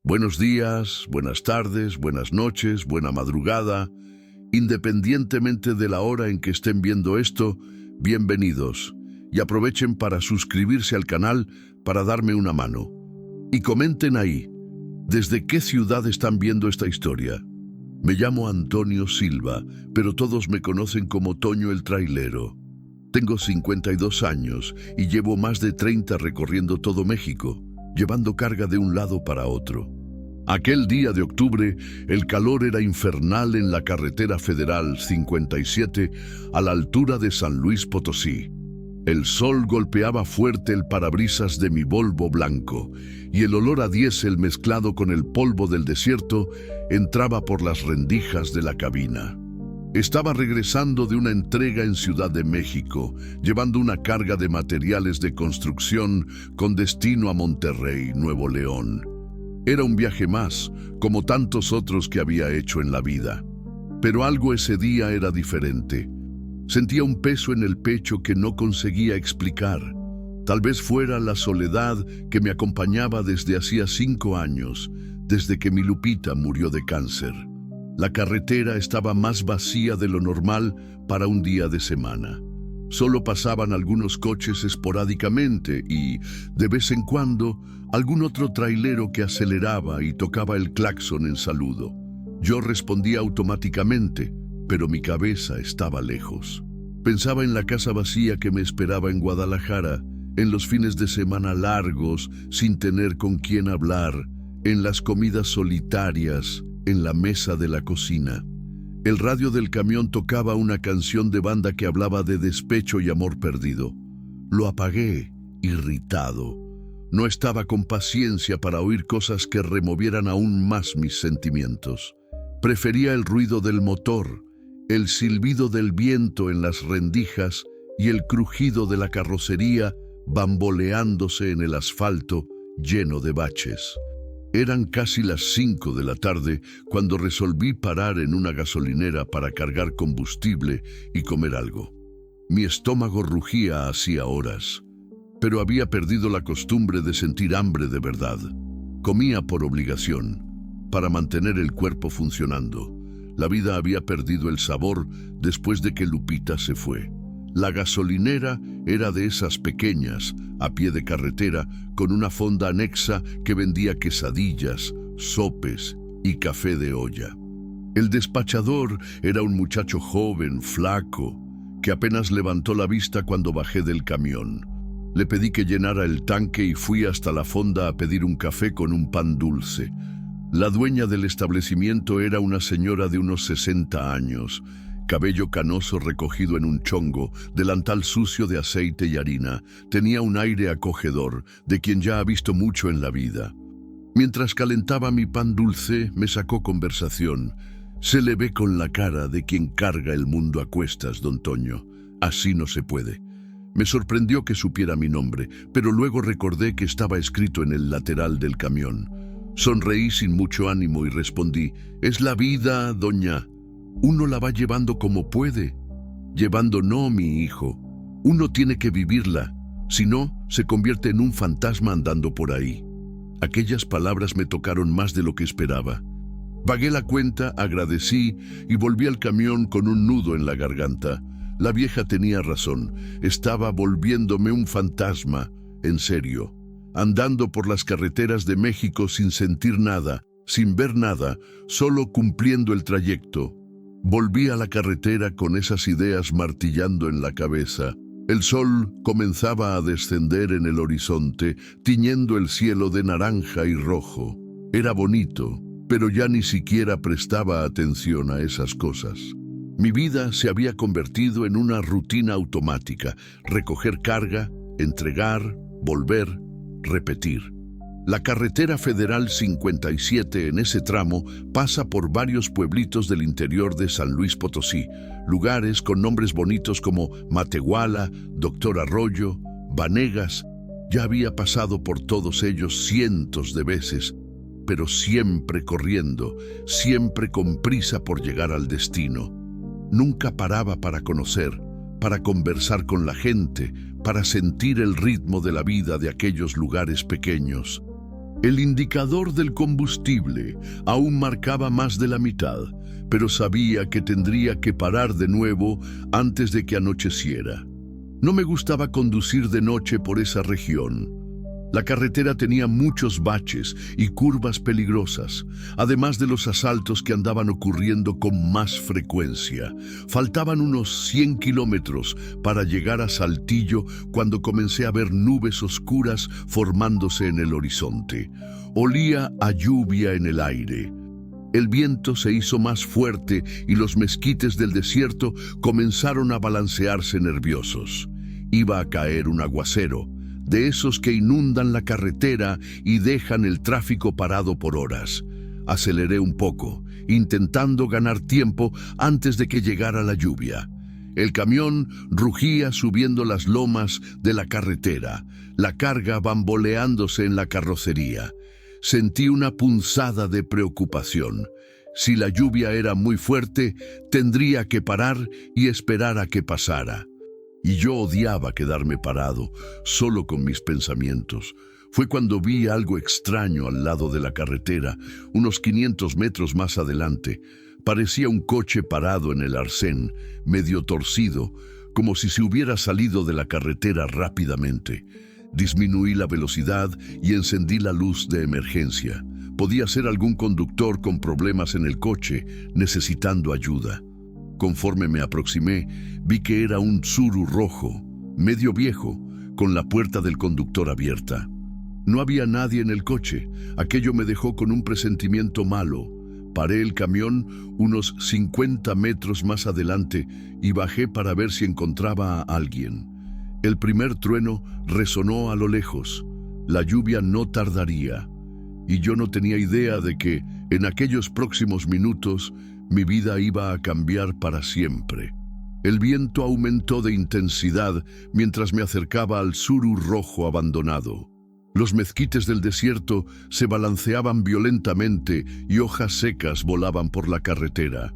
Buenos días, buenas tardes, buenas noches, buena madrugada. Independientemente de la hora en que estén viendo esto, bienvenidos. Y aprovechen para suscribirse al canal para darme una mano. Y comenten ahí, ¿desde qué ciudad están viendo esta historia? Me llamo Antonio Silva, pero todos me conocen como Toño el Trailero. Tengo 52 años y llevo más de 30 recorriendo todo México, llevando carga de un lado para otro. Aquel día de octubre, el calor era infernal en la carretera federal 57 a la altura de San Luis Potosí. El sol golpeaba fuerte el parabrisas de mi Volvo blanco y el olor a diésel mezclado con el polvo del desierto entraba por las rendijas de la cabina. Estaba regresando de una entrega en Ciudad de México, llevando una carga de materiales de construcción con destino a Monterrey, Nuevo León. Era un viaje más, como tantos otros que había hecho en la vida. Pero algo ese día era diferente. Sentía un peso en el pecho que no conseguía explicar. Tal vez fuera la soledad que me acompañaba desde hacía 5 años, desde que mi Lupita murió de cáncer. La carretera estaba más vacía de lo normal para un día de semana. Solo pasaban algunos coches esporádicamente y, de vez en cuando, algún otro trailero que aceleraba y tocaba el claxon en saludo. Yo respondía automáticamente, pero mi cabeza estaba lejos. Pensaba en la casa vacía que me esperaba en Guadalajara, en los fines de semana largos, sin tener con quién hablar, en las comidas solitarias, en la mesa de la cocina. El radio del camión tocaba una canción de banda que hablaba de despecho y amor perdido. Lo apagué, irritado. No estaba con paciencia para oír cosas que removieran aún más mis sentimientos. Prefería el ruido del motor, el silbido del viento en las rendijas y el crujido de la carrocería bamboleándose en el asfalto lleno de baches. Eran casi las 5 de la tarde cuando resolví parar en una gasolinera para cargar combustible y comer algo. Mi estómago rugía hacía horas, pero había perdido la costumbre de sentir hambre de verdad. Comía por obligación, para mantener el cuerpo funcionando. La vida había perdido el sabor después de que Lupita se fue. La gasolinera era de esas pequeñas, a pie de carretera, con una fonda anexa que vendía quesadillas, sopes y café de olla. El despachador era un muchacho joven, flaco, que apenas levantó la vista cuando bajé del camión. Le pedí que llenara el tanque y fui hasta la fonda a pedir un café con un pan dulce. La dueña del establecimiento era una señora de unos 60 años, cabello canoso recogido en un chongo, delantal sucio de aceite y harina. Tenía un aire acogedor, de quien ya ha visto mucho en la vida. Mientras calentaba mi pan dulce, me sacó conversación. Se le ve con la cara de quien carga el mundo a cuestas, don Toño. Así no se puede. Me sorprendió que supiera mi nombre, pero luego recordé que estaba escrito en el lateral del camión. Sonreí sin mucho ánimo y respondí: «Es la vida, doña. Uno la va llevando como puede». «Llevando no, mi hijo. Uno tiene que vivirla. Si no, se convierte en un fantasma andando por ahí». Aquellas palabras me tocaron más de lo que esperaba. Pagué la cuenta, agradecí y volví al camión con un nudo en la garganta. La vieja tenía razón. Estaba volviéndome un fantasma, en serio. Andando por las carreteras de México sin sentir nada, sin ver nada, solo cumpliendo el trayecto. Volví a la carretera con esas ideas martillando en la cabeza. El sol comenzaba a descender en el horizonte, tiñendo el cielo de naranja y rojo. Era bonito, pero ya ni siquiera prestaba atención a esas cosas. Mi vida se había convertido en una rutina automática: recoger carga, entregar, volver, repetir. La carretera federal 57 en ese tramo pasa por varios pueblitos del interior de San Luis Potosí, lugares con nombres bonitos como Matehuala, Doctor Arroyo, Vanegas. Ya había pasado por todos ellos cientos de veces, pero siempre corriendo, siempre con prisa por llegar al destino. Nunca paraba para conocer, para conversar con la gente, para sentir el ritmo de la vida de aquellos lugares pequeños. El indicador del combustible aún marcaba más de la mitad, pero sabía que tendría que parar de nuevo antes de que anocheciera. No me gustaba conducir de noche por esa región. La carretera tenía muchos baches y curvas peligrosas, además de los asaltos que andaban ocurriendo con más frecuencia. Faltaban unos 100 kilómetros para llegar a Saltillo cuando comencé a ver nubes oscuras formándose en el horizonte. Olía a lluvia en el aire. El viento se hizo más fuerte y los mezquites del desierto comenzaron a balancearse nerviosos. Iba a caer un aguacero, de esos que inundan la carretera y dejan el tráfico parado por horas. Aceleré un poco, intentando ganar tiempo antes de que llegara la lluvia. El camión rugía subiendo las lomas de la carretera, la carga bamboleándose en la carrocería. Sentí una punzada de preocupación. Si la lluvia era muy fuerte, tendría que parar y esperar a que pasara. Y yo odiaba quedarme parado, solo con mis pensamientos. Fue cuando vi algo extraño al lado de la carretera, unos 500 metros más adelante. Parecía un coche parado en el arcén, medio torcido, como si se hubiera salido de la carretera rápidamente. Disminuí la velocidad y encendí la luz de emergencia. Podía ser algún conductor con problemas en el coche, necesitando ayuda. Conforme me aproximé, vi que era un Tsuru rojo, medio viejo, con la puerta del conductor abierta. No había nadie en el coche. Aquello me dejó con un presentimiento malo. Paré el camión unos 50 metros más adelante y bajé para ver si encontraba a alguien. El primer trueno resonó a lo lejos. La lluvia no tardaría. Y yo no tenía idea de que, en aquellos próximos minutos, mi vida iba a cambiar para siempre. El viento aumentó de intensidad mientras me acercaba al Tsuru rojo abandonado. Los mezquites del desierto se balanceaban violentamente y hojas secas volaban por la carretera.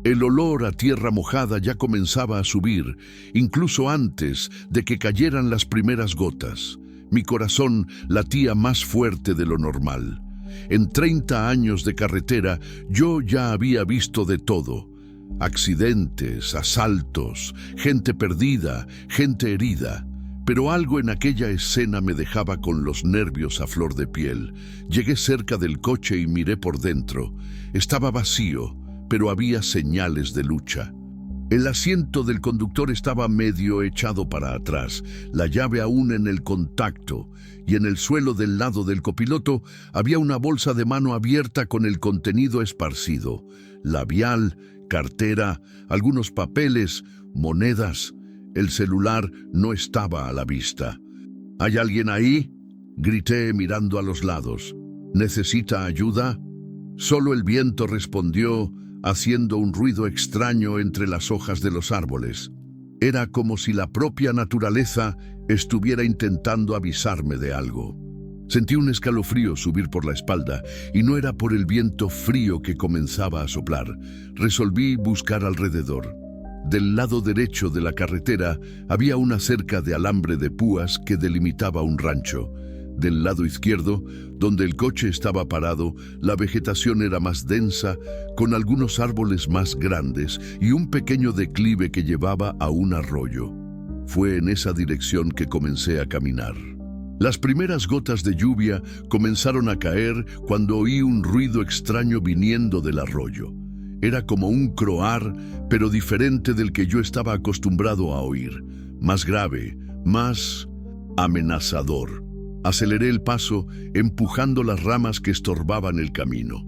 El olor a tierra mojada ya comenzaba a subir, incluso antes de que cayeran las primeras gotas. Mi corazón latía más fuerte de lo normal. En 30 años de carretera, yo ya había visto de todo. Accidentes, asaltos, gente perdida, gente herida. Pero algo en aquella escena me dejaba con los nervios a flor de piel. Llegué cerca del coche y miré por dentro. Estaba vacío, pero había señales de lucha. El asiento del conductor estaba medio echado para atrás, la llave aún en el contacto, y en el suelo del lado del copiloto había una bolsa de mano abierta con el contenido esparcido: labial, cartera, algunos papeles, monedas. El celular no estaba a la vista. ¿Hay alguien ahí?, grité mirando a los lados. ¿Necesita ayuda? Solo el viento respondió, haciendo un ruido extraño entre las hojas de los árboles. Era como si la propia naturaleza estuviera intentando avisarme de algo. Sentí un escalofrío subir por la espalda, y no era por el viento frío que comenzaba a soplar. Resolví buscar alrededor. Del lado derecho de la carretera había una cerca de alambre de púas que delimitaba un rancho. Del lado izquierdo, donde el coche estaba parado, la vegetación era más densa, con algunos árboles más grandes y un pequeño declive que llevaba a un arroyo. Fue en esa dirección que comencé a caminar. Las primeras gotas de lluvia comenzaron a caer cuando oí un ruido extraño viniendo del arroyo. Era como un croar, pero diferente del que yo estaba acostumbrado a oír. Más grave, más amenazador. Aceleré el paso, empujando las ramas que estorbaban el camino.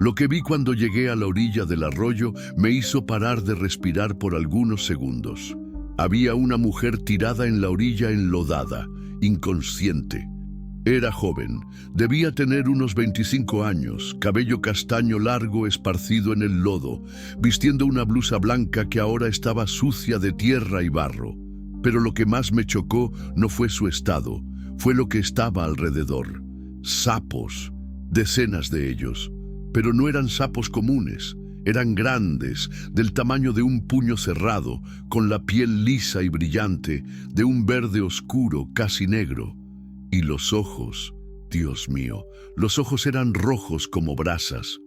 Lo que vi cuando llegué a la orilla del arroyo me hizo parar de respirar por algunos segundos. Había una mujer tirada en la orilla enlodada, inconsciente. Era joven, debía tener unos 25 años, cabello castaño largo esparcido en el lodo, vistiendo una blusa blanca que ahora estaba sucia de tierra y barro. Pero lo que más me chocó no fue su estado, fue lo que estaba alrededor. Sapos, decenas de ellos. Pero no eran sapos comunes, eran grandes, del tamaño de un puño cerrado, con la piel lisa y brillante, de un verde oscuro, casi negro. Y los ojos, Dios mío, los ojos eran rojos como brasas.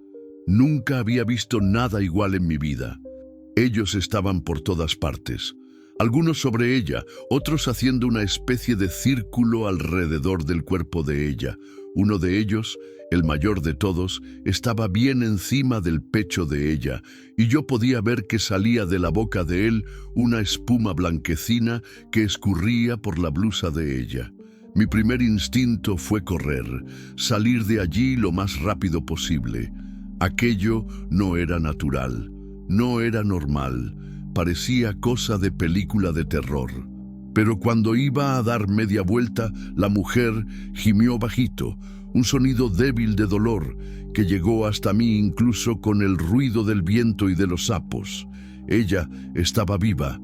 Nunca había visto nada igual en mi vida. Ellos estaban por todas partes, algunos sobre ella, otros haciendo una especie de círculo alrededor del cuerpo de ella. Uno de ellos, el mayor de todos, estaba bien encima del pecho de ella, y yo podía ver que salía de la boca de él una espuma blanquecina que escurría por la blusa de ella. Mi primer instinto fue correr, salir de allí lo más rápido posible. Aquello no era natural, no era normal, parecía cosa de película de terror. Pero cuando iba a dar media vuelta, la mujer gimió bajito, un sonido débil de dolor que llegó hasta mí incluso con el ruido del viento y de los sapos. Ella estaba viva.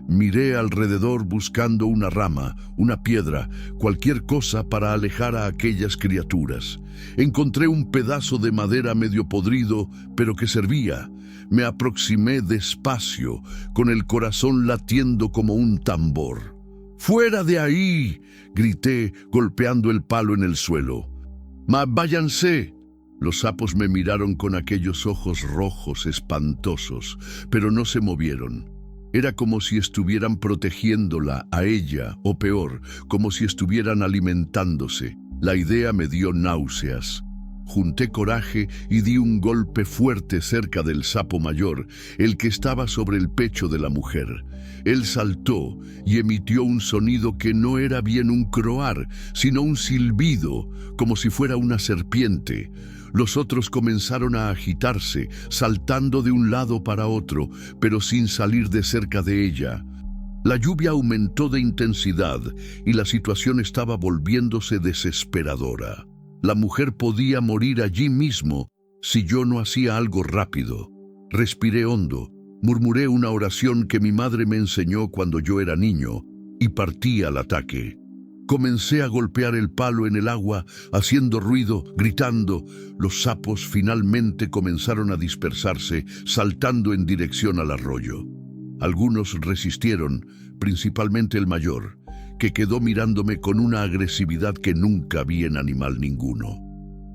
Miré alrededor buscando una rama, una piedra, cualquier cosa para alejar a aquellas criaturas. Encontré un pedazo de madera medio podrido, pero que servía. Me aproximé despacio, con el corazón latiendo como un tambor. ¡Fuera de ahí!, grité, golpeando el palo en el suelo. ¡Váyanse! Los sapos me miraron con aquellos ojos rojos espantosos, pero no se movieron. Era como si estuvieran protegiéndola a ella, o peor, como si estuvieran alimentándose. La idea me dio náuseas. Junté coraje y di un golpe fuerte cerca del sapo mayor, el que estaba sobre el pecho de la mujer. Él saltó y emitió un sonido que no era bien un croar, sino un silbido, como si fuera una serpiente. Los otros comenzaron a agitarse, saltando de un lado para otro, pero sin salir de cerca de ella. La lluvia aumentó de intensidad y la situación estaba volviéndose desesperadora. La mujer podía morir allí mismo si yo no hacía algo rápido. Respiré hondo, murmuré una oración que mi madre me enseñó cuando yo era niño y partí al ataque. Comencé a golpear el palo en el agua, haciendo ruido, gritando. Los sapos finalmente comenzaron a dispersarse, saltando en dirección al arroyo. Algunos resistieron, principalmente el mayor, que quedó mirándome con una agresividad que nunca vi en animal ninguno.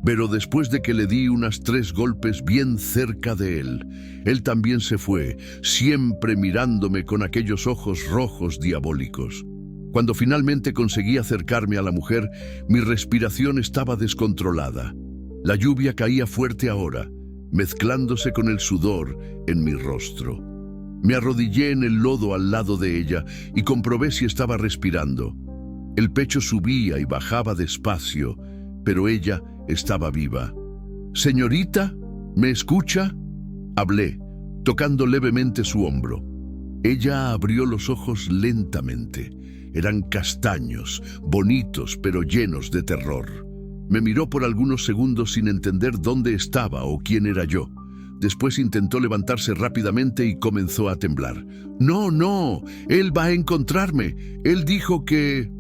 Pero después de que le di unas 3 golpes bien cerca de él, él también se fue, siempre mirándome con aquellos ojos rojos diabólicos. Cuando finalmente conseguí acercarme a la mujer, mi respiración estaba descontrolada. La lluvia caía fuerte ahora, mezclándose con el sudor en mi rostro. Me arrodillé en el lodo al lado de ella y comprobé si estaba respirando. El pecho subía y bajaba despacio, pero ella estaba viva. «Señorita, ¿me escucha?», hablé, tocando levemente su hombro. Ella abrió los ojos lentamente. Eran castaños, bonitos, pero llenos de terror. Me miró por algunos segundos sin entender dónde estaba o quién era yo. Después intentó levantarse rápidamente y comenzó a temblar. «No, no, él va a encontrarme. Él dijo que...».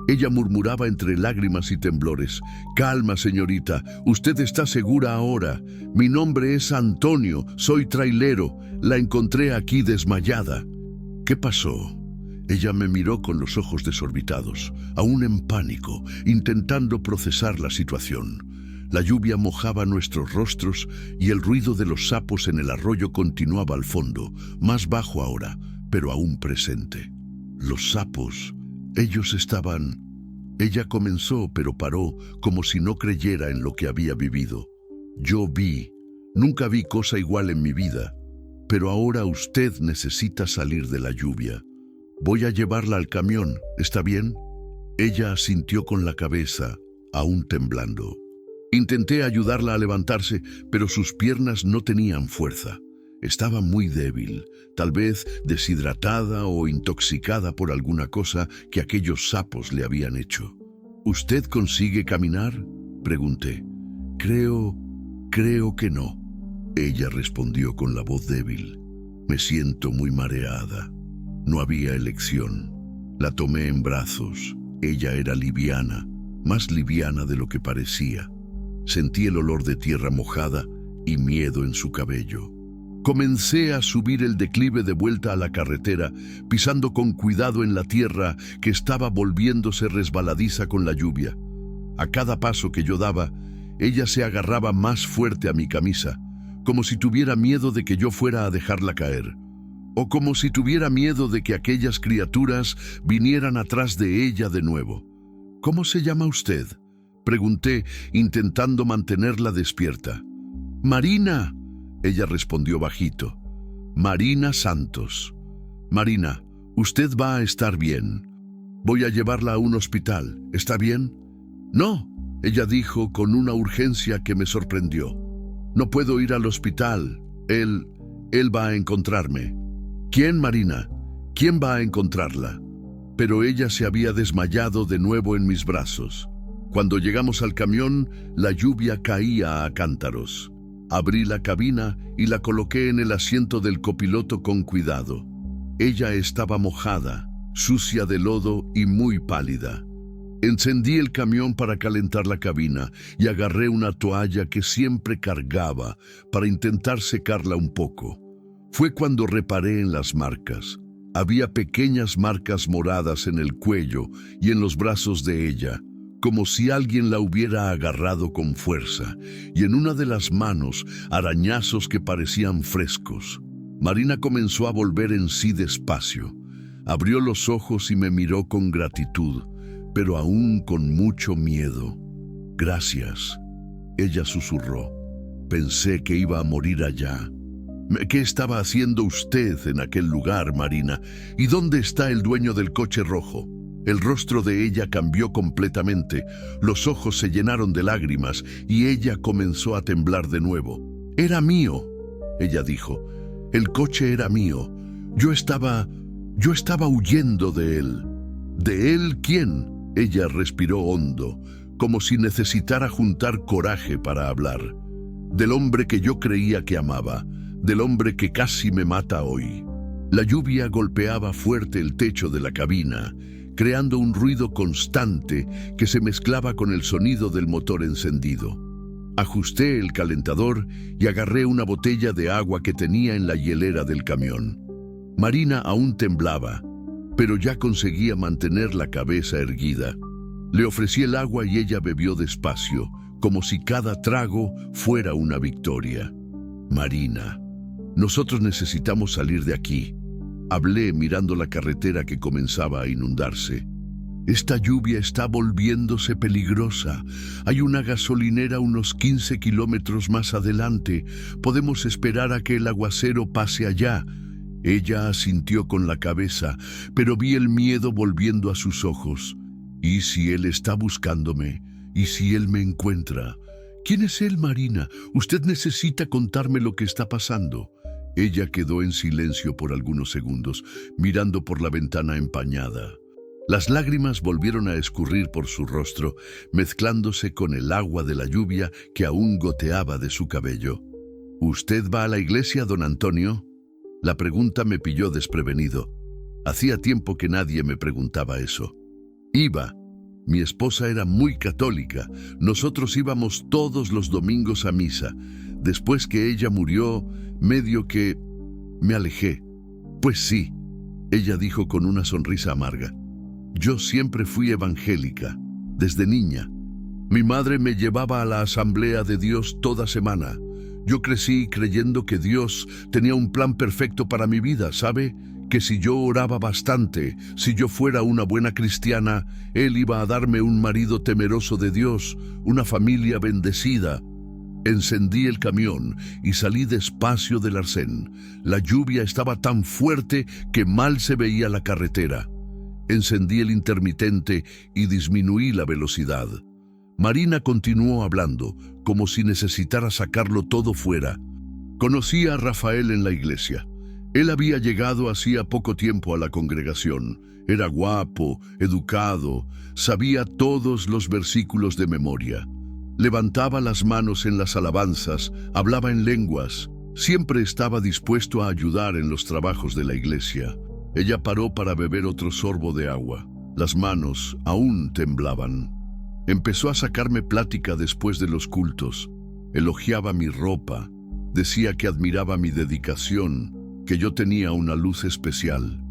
Ella murmuraba entre lágrimas y temblores. «Calma, señorita, usted está segura ahora. Mi nombre es Antonio, soy trailero. La encontré aquí desmayada». «¿Qué pasó?». Ella me miró con los ojos desorbitados, aún en pánico, intentando procesar la situación. La lluvia mojaba nuestros rostros y el ruido de los sapos en el arroyo continuaba al fondo, más bajo ahora, pero aún presente. Los sapos, ellos estaban... Ella comenzó, pero paró, como si no creyera en lo que había vivido. «Yo vi, nunca vi cosa igual en mi vida, pero ahora usted necesita salir de la lluvia. Voy a llevarla al camión, ¿está bien?». Ella asintió con la cabeza, aún temblando. Intenté ayudarla a levantarse, pero sus piernas no tenían fuerza. Estaba muy débil, tal vez deshidratada o intoxicada por alguna cosa que aquellos sapos le habían hecho. «¿Usted consigue caminar?», pregunté. Creo que no», ella respondió con la voz débil. «Me siento muy mareada». No había elección. La tomé en brazos. Ella era liviana, más liviana de lo que parecía. Sentí el olor de tierra mojada y miedo en su cabello. Comencé a subir el declive de vuelta a la carretera, pisando con cuidado en la tierra que estaba volviéndose resbaladiza con la lluvia. A cada paso que yo daba, ella se agarraba más fuerte a mi camisa, como si tuviera miedo de que yo fuera a dejarla caer, o como si tuviera miedo de que aquellas criaturas vinieran atrás de ella de nuevo. «¿Cómo se llama usted?», pregunté, intentando mantenerla despierta. «Marina», ella respondió bajito. «Marina Santos. Marina, usted va a estar bien. Voy a llevarla a un hospital, ¿está bien?» «No», ella dijo con una urgencia que me sorprendió. «No puedo ir al hospital. Él va a encontrarme». «¿Quién, Marina? ¿Quién va a encontrarla?» Pero ella se había desmayado de nuevo en mis brazos. Cuando llegamos al camión, la lluvia caía a cántaros. Abrí la cabina y la coloqué en el asiento del copiloto con cuidado. Ella estaba mojada, sucia de lodo y muy pálida. Encendí el camión para calentar la cabina y agarré una toalla que siempre cargaba para intentar secarla un poco. Fue cuando reparé en las marcas. Había pequeñas marcas moradas en el cuello y en los brazos de ella, como si alguien la hubiera agarrado con fuerza, y en una de las manos arañazos que parecían frescos. Marina comenzó a volver en sí despacio. Abrió los ojos y me miró con gratitud, pero aún con mucho miedo. «Gracias», ella susurró. «Pensé que iba a morir allá». «¿Qué estaba haciendo usted en aquel lugar, Marina? ¿Y dónde está el dueño del coche rojo?» El rostro de ella cambió completamente, los ojos se llenaron de lágrimas y ella comenzó a temblar de nuevo. «Era mío», ella dijo. «El coche era mío. Yo estaba huyendo de él». «¿De él quién?», ella respiró hondo, como si necesitara juntar coraje para hablar. «Del hombre que yo creía que amaba, del hombre que casi me mata hoy». La lluvia golpeaba fuerte el techo de la cabina, creando un ruido constante que se mezclaba con el sonido del motor encendido. Ajusté el calentador y agarré una botella de agua que tenía en la hielera del camión. Marina aún temblaba, pero ya conseguía mantener la cabeza erguida. Le ofrecí el agua y ella bebió despacio, como si cada trago fuera una victoria. «Marina, nosotros necesitamos salir de aquí», hablé mirando la carretera que comenzaba a inundarse. «Esta lluvia está volviéndose peligrosa. Hay una gasolinera unos 15 kilómetros más adelante. Podemos esperar a que el aguacero pase allá». Ella asintió con la cabeza, pero vi el miedo volviendo a sus ojos. «¿Y si él está buscándome? ¿Y si él me encuentra?» «¿Quién es él, Marina? Usted necesita contarme lo que está pasando». Ella quedó en silencio por algunos segundos, mirando por la ventana empañada. Las lágrimas volvieron a escurrir por su rostro, mezclándose con el agua de la lluvia que aún goteaba de su cabello. «¿Usted va a la iglesia, don Antonio?» La pregunta me pilló desprevenido. Hacía tiempo que nadie me preguntaba eso. Iba. Mi esposa era muy católica. Nosotros íbamos todos los domingos a misa. Después que ella murió, medio que me alejé. «Pues sí», ella dijo con una sonrisa amarga. «Yo siempre fui evangélica, desde niña. Mi madre me llevaba a la Asamblea de Dios toda semana. Yo crecí creyendo que Dios tenía un plan perfecto para mi vida, ¿sabe? Que si yo oraba bastante, si yo fuera una buena cristiana, Él iba a darme un marido temeroso de Dios, una familia bendecida». Encendí el camión y salí despacio del arcén. La lluvia estaba tan fuerte que mal se veía la carretera. Encendí el intermitente y disminuí la velocidad. Marina continuó hablando, como si necesitara sacarlo todo fuera. Conocí a Rafael en la iglesia. Él había llegado hacía poco tiempo a la congregación. Era guapo, educado, sabía todos los versículos de memoria. Levantaba las manos en las alabanzas, hablaba en lenguas. Siempre estaba dispuesto a ayudar en los trabajos de la iglesia. Ella paró para beber otro sorbo de agua. Las manos aún temblaban. Empezó a sacarme plática después de los cultos. Elogiaba mi ropa. Decía que admiraba mi dedicación, que yo tenía una luz especial.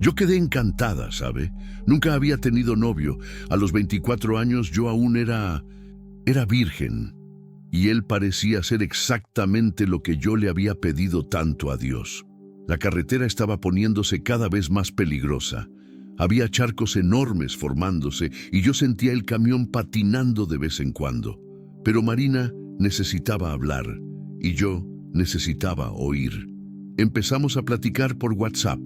Yo quedé encantada, ¿sabe? Nunca había tenido novio. A los 24 años yo aún era virgen. Y él parecía ser exactamente lo que yo le había pedido tanto a Dios. La carretera estaba poniéndose cada vez más peligrosa. Había charcos enormes formándose y yo sentía el camión patinando de vez en cuando. Pero Marina necesitaba hablar y yo necesitaba oír. Empezamos a platicar por WhatsApp.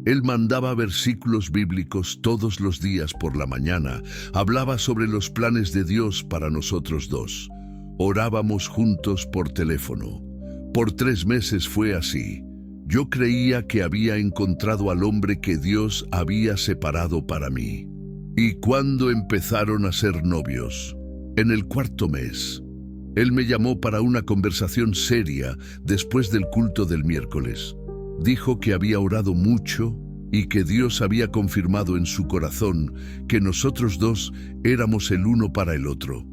Él mandaba versículos bíblicos todos los días por la mañana. Hablaba sobre los planes de Dios para nosotros dos. Orábamos juntos por teléfono. Por 3 meses fue así. Yo creía que había encontrado al hombre que Dios había separado para mí. ¿Y cuándo empezaron a ser novios? En el 4.º mes. Él me llamó para una conversación seria después del culto del miércoles. Dijo que había orado mucho y que Dios había confirmado en su corazón que nosotros dos éramos el uno para el otro.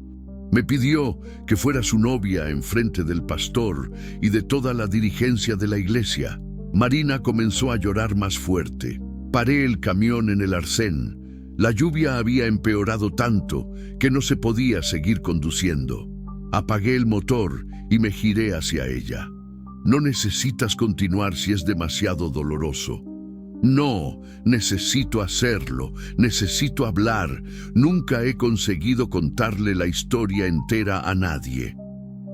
Me pidió que fuera su novia en frente del pastor y de toda la dirigencia de la iglesia. Marina comenzó a llorar más fuerte. Paré el camión en el arcén. La lluvia había empeorado tanto que no se podía seguir conduciendo. Apagué el motor y me giré hacia ella. No necesitas continuar si es demasiado doloroso. No, necesito hacerlo, necesito hablar. Nunca he conseguido contarle la historia entera a nadie.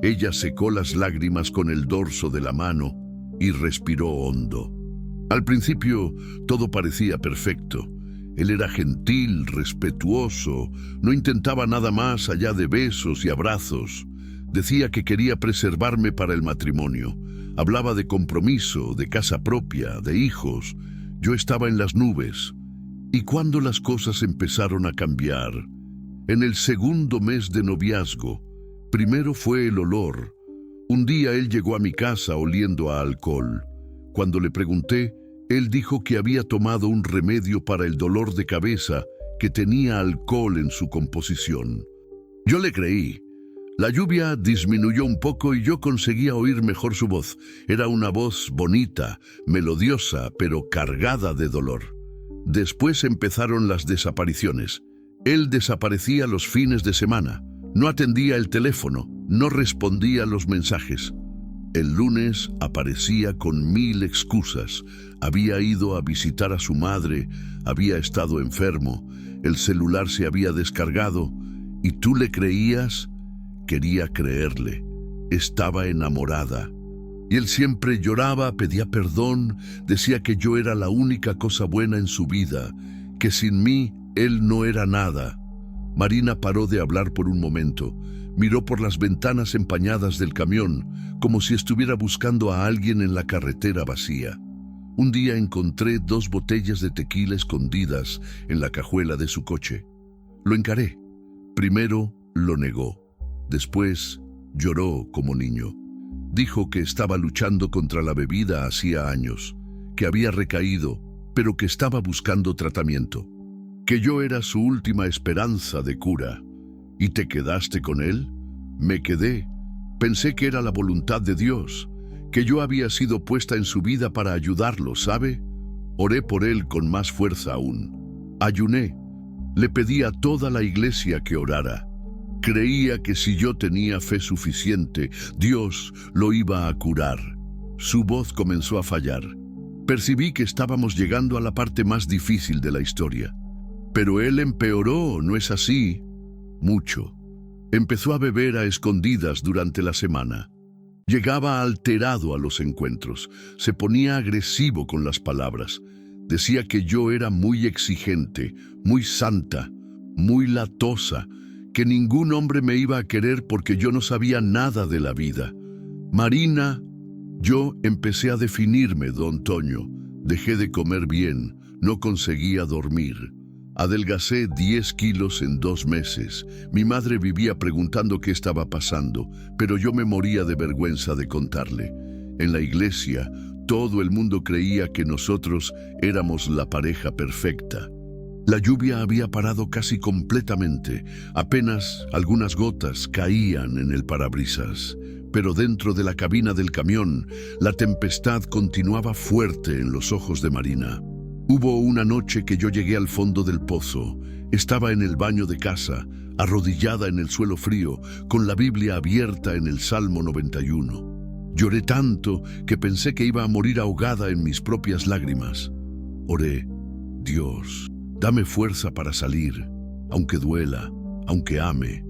Ella secó las lágrimas con el dorso de la mano y respiró hondo. Al principio todo parecía perfecto. Él era gentil, respetuoso, no intentaba nada más allá de besos y abrazos. Decía que quería preservarme para el matrimonio. Hablaba de compromiso, de casa propia, de hijos. Yo estaba en las nubes. ¿Y cuándo las cosas empezaron a cambiar? En el 2.º mes de noviazgo. Primero fue el olor. Un día él llegó a mi casa oliendo a alcohol. Cuando le pregunté, él dijo que había tomado un remedio para el dolor de cabeza que tenía alcohol en su composición. Yo le creí. La lluvia disminuyó un poco y yo conseguía oír mejor su voz. Era una voz bonita, melodiosa, pero cargada de dolor. Después empezaron las desapariciones. Él desaparecía los fines de semana. No atendía el teléfono, no respondía a los mensajes. El lunes aparecía con 1000 excusas. Había ido a visitar a su madre, había estado enfermo, el celular se había descargado. ¿Y tú le creías? Quería creerle. Estaba enamorada. Y él siempre lloraba, pedía perdón, decía que yo era la única cosa buena en su vida, que sin mí él no era nada. Marina paró de hablar por un momento. Miró por las ventanas empañadas del camión, como si estuviera buscando a alguien en la carretera vacía. Un día encontré 2 botellas de tequila escondidas en la cajuela de su coche. Lo encaré. Primero lo negó. Después lloró como niño. Dijo que estaba luchando contra la bebida hacía años, que había recaído, pero que estaba buscando tratamiento, que yo era su última esperanza de cura. ¿Y te quedaste con él? Me quedé. Pensé que era la voluntad de Dios, que yo había sido puesta en su vida para ayudarlo, ¿sabe? Oré por él con más fuerza aún. Ayuné. Le pedí a toda la iglesia que orara. Creía que si yo tenía fe suficiente, Dios lo iba a curar. Su voz comenzó a fallar. Percibí que estábamos llegando a la parte más difícil de la historia. Pero él empeoró, ¿no es así? Mucho. Empezó a beber a escondidas durante la semana. Llegaba alterado a los encuentros. Se ponía agresivo con las palabras. Decía que yo era muy exigente, muy santa, muy latosa, que ningún hombre me iba a querer porque yo no sabía nada de la vida. Marina, yo empecé a definirme, don Toño. Dejé de comer bien, no conseguía dormir. Adelgacé 10 kilos en 2 meses. Mi madre vivía preguntando qué estaba pasando, pero yo me moría de vergüenza de contarle. En la iglesia, todo el mundo creía que nosotros éramos la pareja perfecta. La lluvia había parado casi completamente. Apenas algunas gotas caían en el parabrisas. Pero dentro de la cabina del camión, la tempestad continuaba fuerte en los ojos de Marina. Hubo una noche que yo llegué al fondo del pozo. Estaba en el baño de casa, arrodillada en el suelo frío, con la Biblia abierta en el Salmo 91. Lloré tanto que pensé que iba a morir ahogada en mis propias lágrimas. Oré: Dios, dame fuerza para salir, aunque duela, aunque ame.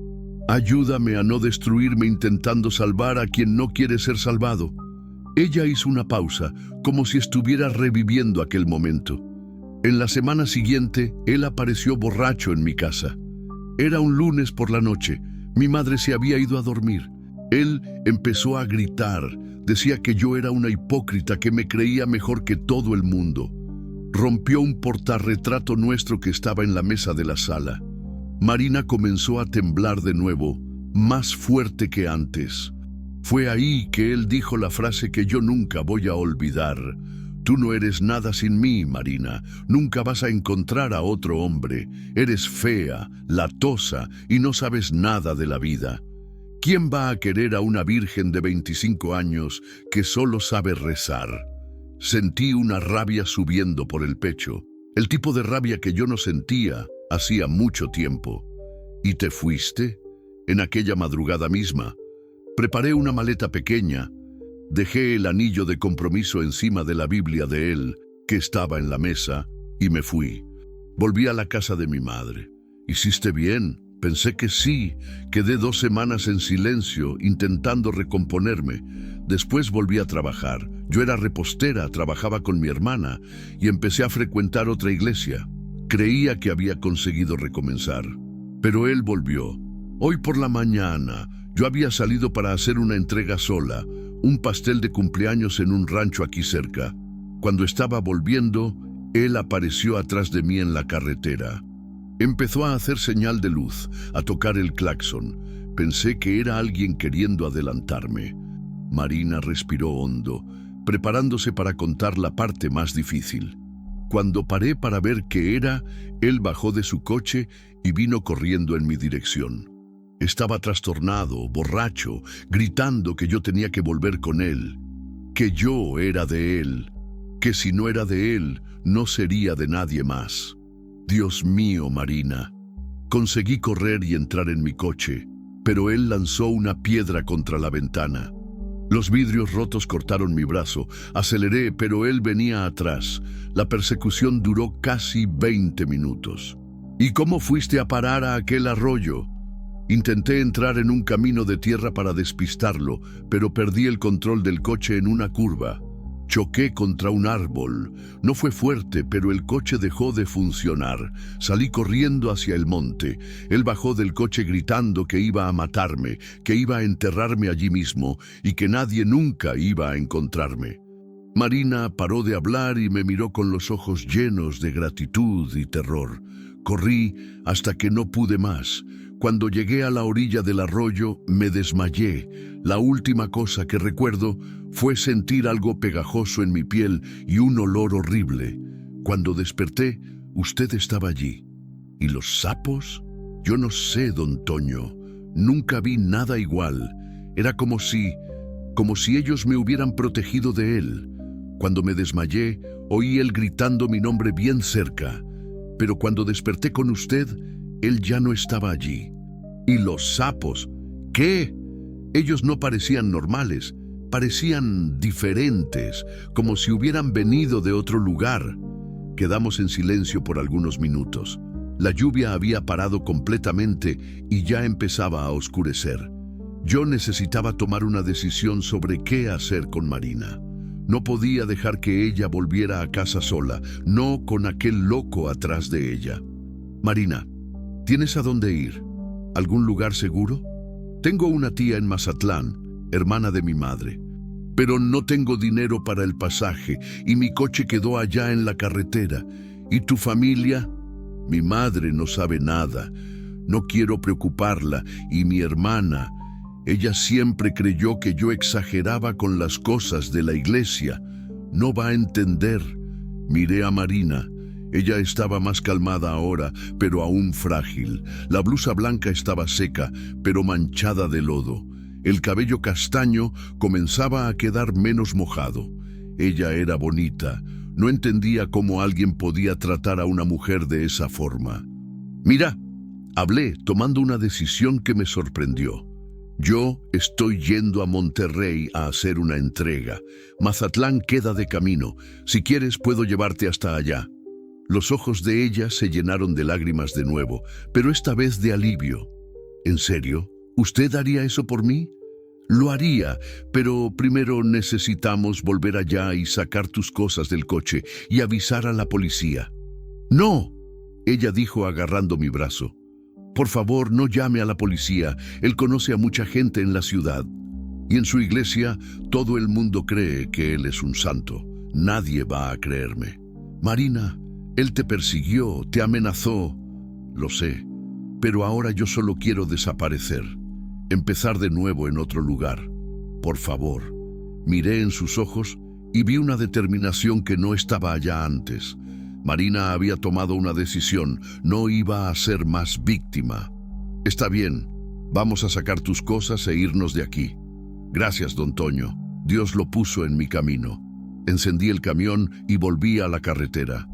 Ayúdame a no destruirme intentando salvar a quien no quiere ser salvado. Ella hizo una pausa, como si estuviera reviviendo aquel momento. En la semana siguiente, él apareció borracho en mi casa. Era un lunes por la noche. Mi madre se había ido a dormir. Él empezó a gritar. Decía que yo era una hipócrita, que me creía mejor que todo el mundo. Rompió un portarretrato nuestro que estaba en la mesa de la sala. Marina comenzó a temblar de nuevo, más fuerte que antes. Fue ahí que él dijo la frase que yo nunca voy a olvidar. Tú no eres nada sin mí, Marina. Nunca vas a encontrar a otro hombre. Eres fea, latosa y no sabes nada de la vida. ¿Quién va a querer a una virgen de 25 años que solo sabe rezar? Sentí una rabia subiendo por el pecho, el tipo de rabia que yo no sentía hacía mucho tiempo. ¿Y te fuiste? En aquella madrugada misma. Preparé una maleta pequeña. Dejé el anillo de compromiso encima de la Biblia de él, que estaba en la mesa, y me fui. Volví a la casa de mi madre. «¿Hiciste bien?» Pensé que sí. Quedé 2 semanas en silencio, intentando recomponerme. Después volví a trabajar. Yo era repostera, trabajaba con mi hermana, y empecé a frecuentar otra iglesia. Creía que había conseguido recomenzar. Pero él volvió. Hoy por la mañana, yo había salido para hacer una entrega sola, un pastel de cumpleaños en un rancho aquí cerca. Cuando estaba volviendo, él apareció atrás de mí en la carretera. Empezó a hacer señal de luz, a tocar el claxon. Pensé que era alguien queriendo adelantarme. Marina respiró hondo, preparándose para contar la parte más difícil. Cuando paré para ver qué era, él bajó de su coche y vino corriendo en mi dirección. Estaba trastornado, borracho, gritando que yo tenía que volver con él, que yo era de él, que si no era de él, no sería de nadie más. Dios mío, Marina. Conseguí correr y entrar en mi coche, pero él lanzó una piedra contra la ventana. Los vidrios rotos cortaron mi brazo. Aceleré, pero él venía atrás. La persecución duró casi 20 minutos. ¿Y cómo fuiste a parar a aquel arroyo? Intenté entrar en un camino de tierra para despistarlo, pero perdí el control del coche en una curva. Choqué contra un árbol. No fue fuerte, pero el coche dejó de funcionar. Salí corriendo hacia el monte. Él bajó del coche gritando que iba a matarme, que iba a enterrarme allí mismo y que nadie nunca iba a encontrarme. Marina paró de hablar y me miró con los ojos llenos de gratitud y terror. Corrí hasta que no pude más. Cuando llegué a la orilla del arroyo, me desmayé. La última cosa que recuerdo fue sentir algo pegajoso en mi piel y un olor horrible. Cuando desperté, usted estaba allí. ¿Y los sapos? Yo no sé, don Toño. Nunca vi nada igual. Era como si ellos me hubieran protegido de él. Cuando me desmayé, oí él gritando mi nombre bien cerca. Pero cuando desperté con usted, él ya no estaba allí. ¿Y los sapos? ¿Qué? Ellos no parecían normales, parecían diferentes, como si hubieran venido de otro lugar. Quedamos en silencio por algunos minutos. La lluvia había parado completamente y ya empezaba a oscurecer. Yo necesitaba tomar una decisión sobre qué hacer con Marina. No podía dejar que ella volviera a casa sola, no con aquel loco atrás de ella. Marina, ¿tienes a dónde ir? ¿Algún lugar seguro? Tengo una tía en Mazatlán, hermana de mi madre, pero no tengo dinero para el pasaje y mi coche quedó allá en la carretera. ¿Y tu familia? Mi madre no sabe nada. No quiero preocuparla. Y mi hermana, ella siempre creyó que yo exageraba con las cosas de la iglesia. No va a entender. Miré a Marina. Ella estaba más calmada ahora, pero aún frágil. La blusa blanca estaba seca, pero manchada de lodo. El cabello castaño comenzaba a quedar menos mojado. Ella era bonita. No entendía cómo alguien podía tratar a una mujer de esa forma. Mira, hablé, tomando una decisión que me sorprendió. Yo estoy yendo a Monterrey a hacer una entrega. Mazatlán queda de camino. Si quieres, puedo llevarte hasta allá. Los ojos de ella se llenaron de lágrimas de nuevo, pero esta vez de alivio. ¿En serio? ¿Usted haría eso por mí? Lo haría, pero primero necesitamos volver allá y sacar tus cosas del coche y avisar a la policía. ¡No!, ella dijo agarrando mi brazo. Por favor, no llame a la policía. Él conoce a mucha gente en la ciudad. Y en su iglesia, todo el mundo cree que él es un santo. Nadie va a creerme. Marina, él te persiguió, te amenazó. Lo sé, pero ahora yo solo quiero desaparecer. Empezar de nuevo en otro lugar. Por favor. Miré en sus ojos y vi una determinación que no estaba allá antes. Marina había tomado una decisión, no iba a ser más víctima. Está bien, vamos a sacar tus cosas e irnos de aquí. Gracias, don Toño. Dios lo puso en mi camino. Encendí el camión y volví a la carretera.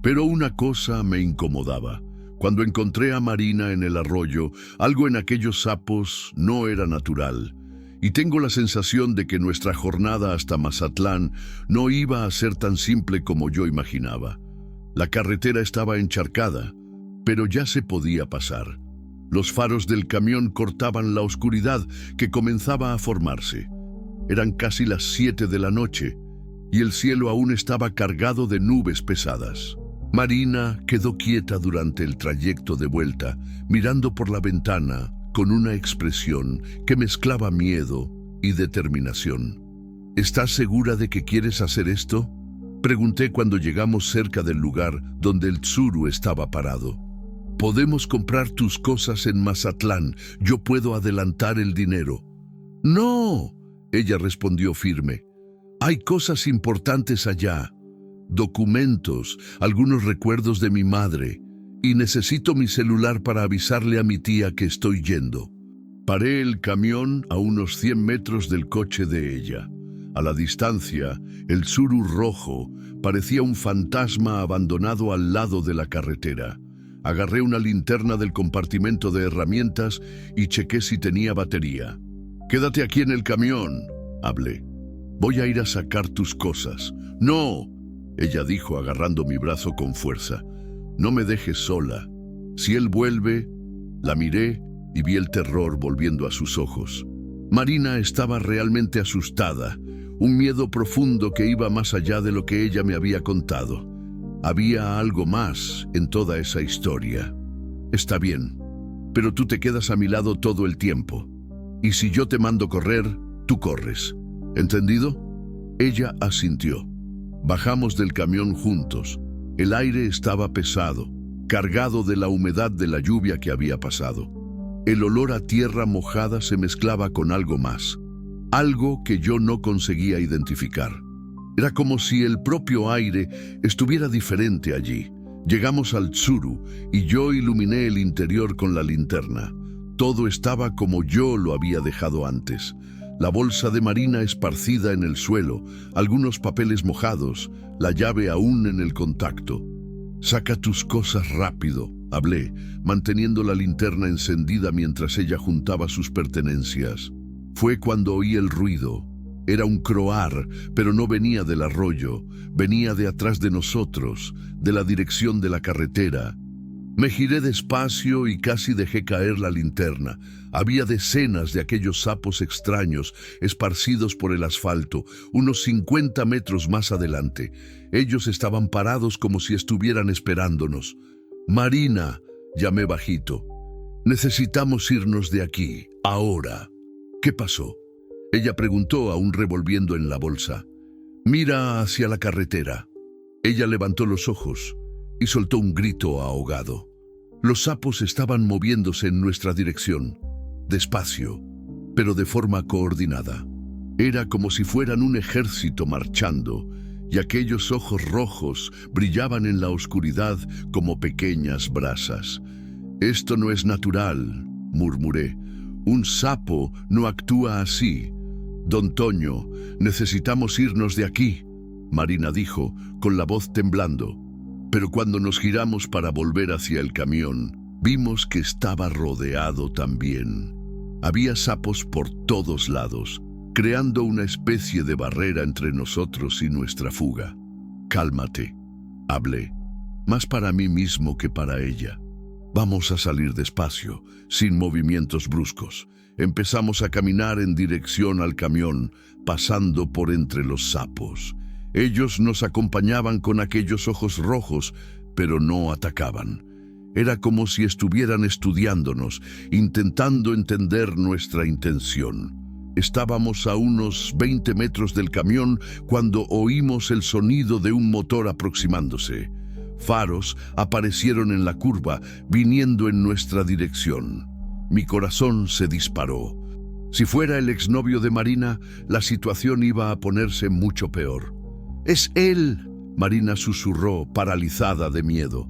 Pero una cosa me incomodaba. Cuando encontré a Marina en el arroyo, algo en aquellos sapos no era natural. Y tengo la sensación de que nuestra jornada hasta Mazatlán no iba a ser tan simple como yo imaginaba. La carretera estaba encharcada, pero ya se podía pasar. Los faros del camión cortaban la oscuridad que comenzaba a formarse. Eran casi las 7 de la noche y el cielo aún estaba cargado de nubes pesadas. Marina quedó quieta durante el trayecto de vuelta, mirando por la ventana con una expresión que mezclaba miedo y determinación. ¿Estás segura de que quieres hacer esto?, pregunté cuando llegamos cerca del lugar donde el Tsuru estaba parado. Podemos comprar tus cosas en Mazatlán, yo puedo adelantar el dinero. No, ella respondió firme. Hay cosas importantes allá. Documentos, algunos recuerdos de mi madre, y necesito mi celular para avisarle a mi tía que estoy yendo. Paré el camión a unos 100 metros del coche de ella. A la distancia, el Tsuru rojo parecía un fantasma abandonado al lado de la carretera. Agarré una linterna del compartimento de herramientas y chequé si tenía batería. «Quédate aquí en el camión», hablé. «Voy a ir a sacar tus cosas». «No», ella dijo agarrando mi brazo con fuerza. «No me dejes sola. Si él vuelve». La miré y vi el terror volviendo a sus ojos. Marina estaba realmente asustada. Un miedo profundo que iba más allá de lo que ella me había contado. Había algo más en toda esa historia. Está bien, pero tú te quedas a mi lado todo el tiempo. Y si yo te mando correr, tú corres. ¿Entendido? Ella asintió. Bajamos del camión juntos. El aire estaba pesado, cargado de la humedad de la lluvia que había pasado. El olor a tierra mojada se mezclaba con algo más. Algo que yo no conseguía identificar. Era como si el propio aire estuviera diferente allí. Llegamos al Tsuru y yo iluminé el interior con la linterna. Todo estaba como yo lo había dejado antes. La bolsa de Marina esparcida en el suelo, algunos papeles mojados, la llave aún en el contacto. «Saca tus cosas rápido», hablé, manteniendo la linterna encendida mientras ella juntaba sus pertenencias. Fue cuando oí el ruido. Era un croar, pero no venía del arroyo, venía de atrás de nosotros, de la dirección de la carretera. Me giré despacio y casi dejé caer la linterna. Había decenas de aquellos sapos extraños esparcidos por el asfalto, unos 50 metros más adelante. Ellos estaban parados como si estuvieran esperándonos. «Marina», llamé bajito, «necesitamos irnos de aquí, ahora». «¿Qué pasó?», ella preguntó aún revolviendo en la bolsa. «Mira hacia la carretera». Ella levantó los ojos y soltó un grito ahogado. Los sapos estaban moviéndose en nuestra dirección, despacio, pero de forma coordinada. Era como si fueran un ejército marchando, y aquellos ojos rojos brillaban en la oscuridad como pequeñas brasas. «Esto no es natural», murmuré. «Un sapo no actúa así. Don Toño, necesitamos irnos de aquí». Marina dijo, con la voz temblando. Pero cuando nos giramos para volver hacia el camión, vimos que estaba rodeado también. Había sapos por todos lados, creando una especie de barrera entre nosotros y nuestra fuga. «Cálmate», hablé, más para mí mismo que para ella. «Vamos a salir despacio, sin movimientos bruscos». Empezamos a caminar en dirección al camión, pasando por entre los sapos. Ellos nos acompañaban con aquellos ojos rojos, pero no atacaban. Era como si estuvieran estudiándonos, intentando entender nuestra intención. Estábamos a unos 20 metros del camión cuando oímos el sonido de un motor aproximándose. Faros aparecieron en la curva, viniendo en nuestra dirección. Mi corazón se disparó. Si fuera el exnovio de Marina, la situación iba a ponerse mucho peor. «¡Es él!», Marina susurró, paralizada de miedo.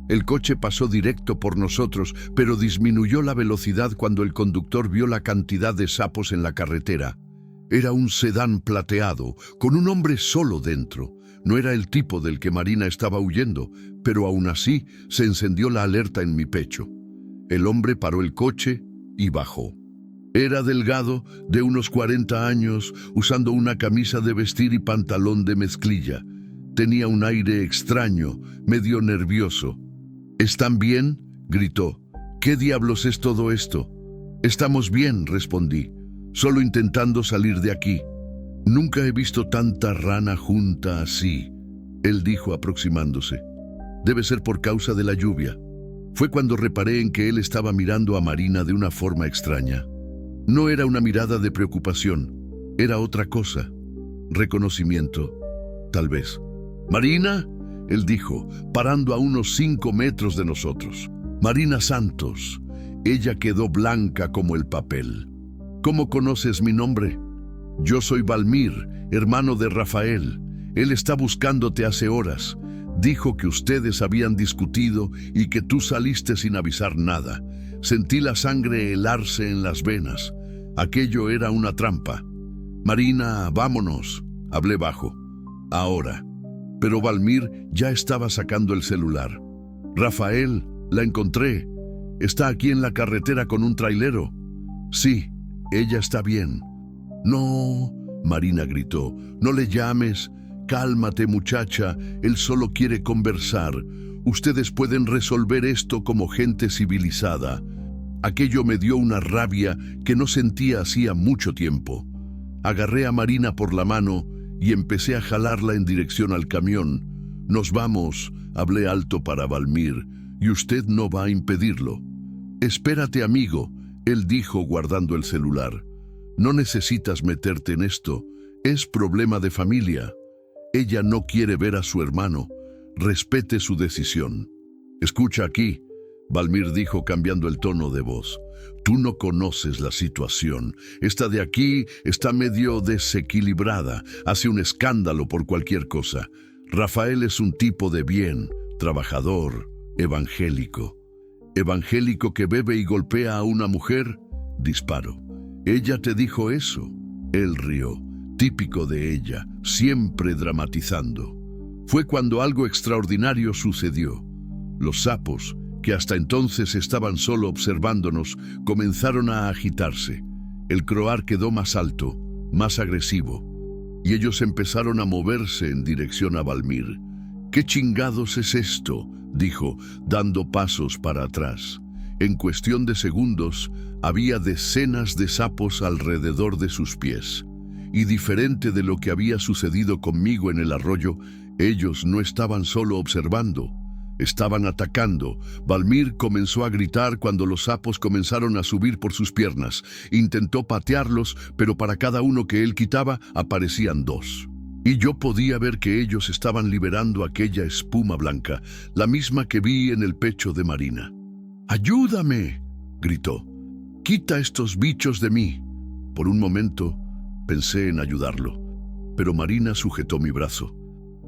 El coche pasó directo por nosotros, pero disminuyó la velocidad cuando el conductor vio la cantidad de sapos en la carretera. Era un sedán plateado, con un hombre solo dentro. No era el tipo del que Marina estaba huyendo, pero aún así se encendió la alerta en mi pecho. El hombre paró el coche y bajó. Era delgado, de unos 40 años, usando una camisa de vestir y pantalón de mezclilla. Tenía un aire extraño, medio nervioso. «¿Están bien?», gritó. «¿Qué diablos es todo esto?». «Estamos bien», respondí, «solo intentando salir de aquí». «Nunca he visto tanta rana junta así», él dijo aproximándose. «Debe ser por causa de la lluvia». Fue cuando reparé en que él estaba mirando a Marina de una forma extraña. No era una mirada de preocupación, era otra cosa. Reconocimiento, tal vez. «Marina», él dijo, parando a unos 5 metros de nosotros. «Marina Santos». Ella quedó blanca como el papel. «¿Cómo conoces mi nombre?». «Yo soy Valmir, hermano de Rafael. Él está buscándote hace horas. Dijo que ustedes habían discutido y que tú saliste sin avisar nada. Sentí la sangre helarse en las venas. Aquello era una trampa». «Marina, vámonos», hablé bajo. «Ahora». Pero Valmir ya estaba sacando el celular. «Rafael, la encontré. Está aquí en la carretera con un trailero». «Sí, ella está bien». «No», Marina gritó, «no le llames. Cálmate, muchacha, él solo quiere conversar. Ustedes pueden resolver esto como gente civilizada». Aquello me dio una rabia que no sentía hacía mucho tiempo. Agarré a Marina por la mano y empecé a jalarla en dirección al camión. «Nos vamos», hablé alto para Valmir, «y usted no va a impedirlo». «Espérate, amigo», él dijo guardando el celular. «No necesitas meterte en esto. Es problema de familia. Ella no quiere ver a su hermano. Respete su decisión». «Escucha aquí», Valmir dijo cambiando el tono de voz. «Tú no conoces la situación. Esta de aquí está medio desequilibrada. Hace un escándalo por cualquier cosa. Rafael es un tipo de bien, trabajador, evangélico». «¿Evangélico que bebe y golpea a una mujer?», disparó. «¿Ella te dijo eso?». Él rió, típico de ella, siempre dramatizando. Fue cuando algo extraordinario sucedió. Los sapos, que hasta entonces estaban solo observándonos, comenzaron a agitarse. El croar quedó más alto, más agresivo, y ellos empezaron a moverse en dirección a Valmir. «¿Qué chingados es esto?», dijo, dando pasos para atrás. En cuestión de segundos, había decenas de sapos alrededor de sus pies. Y diferente de lo que había sucedido conmigo en el arroyo, ellos no estaban solo observando. Estaban atacando. Valmir comenzó a gritar cuando los sapos comenzaron a subir por sus piernas. Intentó patearlos, pero para cada uno que él quitaba, aparecían 2. Y yo podía ver que ellos estaban liberando aquella espuma blanca, la misma que vi en el pecho de Marina. «¡Ayúdame!», gritó. «¡Quita estos bichos de mí!». Por un momento, pensé en ayudarlo, pero Marina sujetó mi brazo.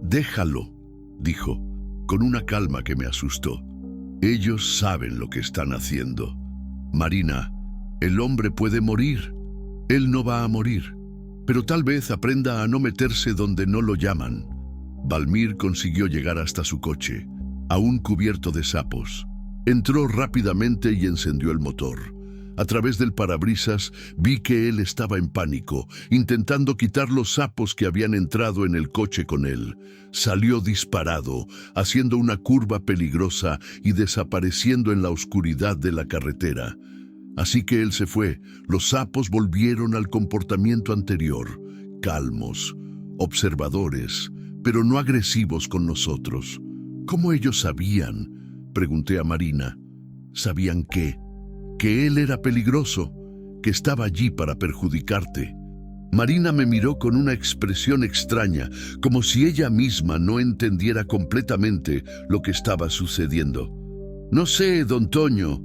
«Déjalo», dijo, con una calma que me asustó. «Ellos saben lo que están haciendo. Marina, el hombre puede morir. Él no va a morir, pero tal vez aprenda a no meterse donde no lo llaman». Valmir consiguió llegar hasta su coche, aún cubierto de sapos. Entró rápidamente y encendió el motor. A través del parabrisas vi que él estaba en pánico, intentando quitar los sapos que habían entrado en el coche con él. Salió disparado, haciendo una curva peligrosa y desapareciendo en la oscuridad de la carretera. Así que él se fue. Los sapos volvieron al comportamiento anterior, calmos, observadores, pero no agresivos con nosotros. ¿Cómo ellos sabían? Pregunté a Marina. ¿Sabían qué? Que él era peligroso, que estaba allí para perjudicarte. Marina me miró con una expresión extraña, como si ella misma no entendiera completamente lo que estaba sucediendo. No sé, don Toño,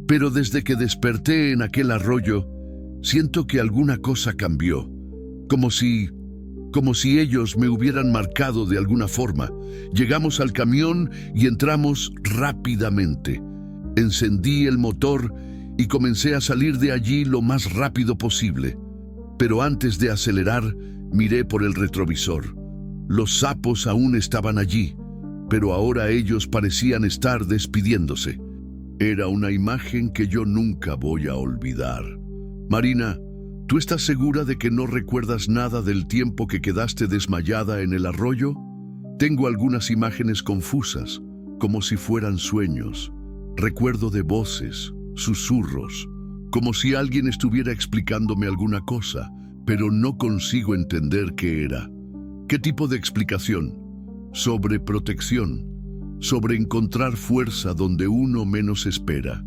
pero desde que desperté en aquel arroyo, siento que alguna cosa cambió, como si ellos me hubieran marcado de alguna forma. Llegamos al camión y entramos rápidamente. Encendí el motor y comencé a salir de allí lo más rápido posible. Pero antes de acelerar, miré por el retrovisor. Los sapos aún estaban allí, pero ahora ellos parecían estar despidiéndose. Era una imagen que yo nunca voy a olvidar. Marina, ¿tú estás segura de que no recuerdas nada del tiempo que quedaste desmayada en el arroyo? Tengo algunas imágenes confusas, como si fueran sueños. Recuerdo de voces, susurros, como si alguien estuviera explicándome alguna cosa, pero no consigo entender qué era. ¿Qué tipo de explicación? Sobre protección, sobre encontrar fuerza donde uno menos espera,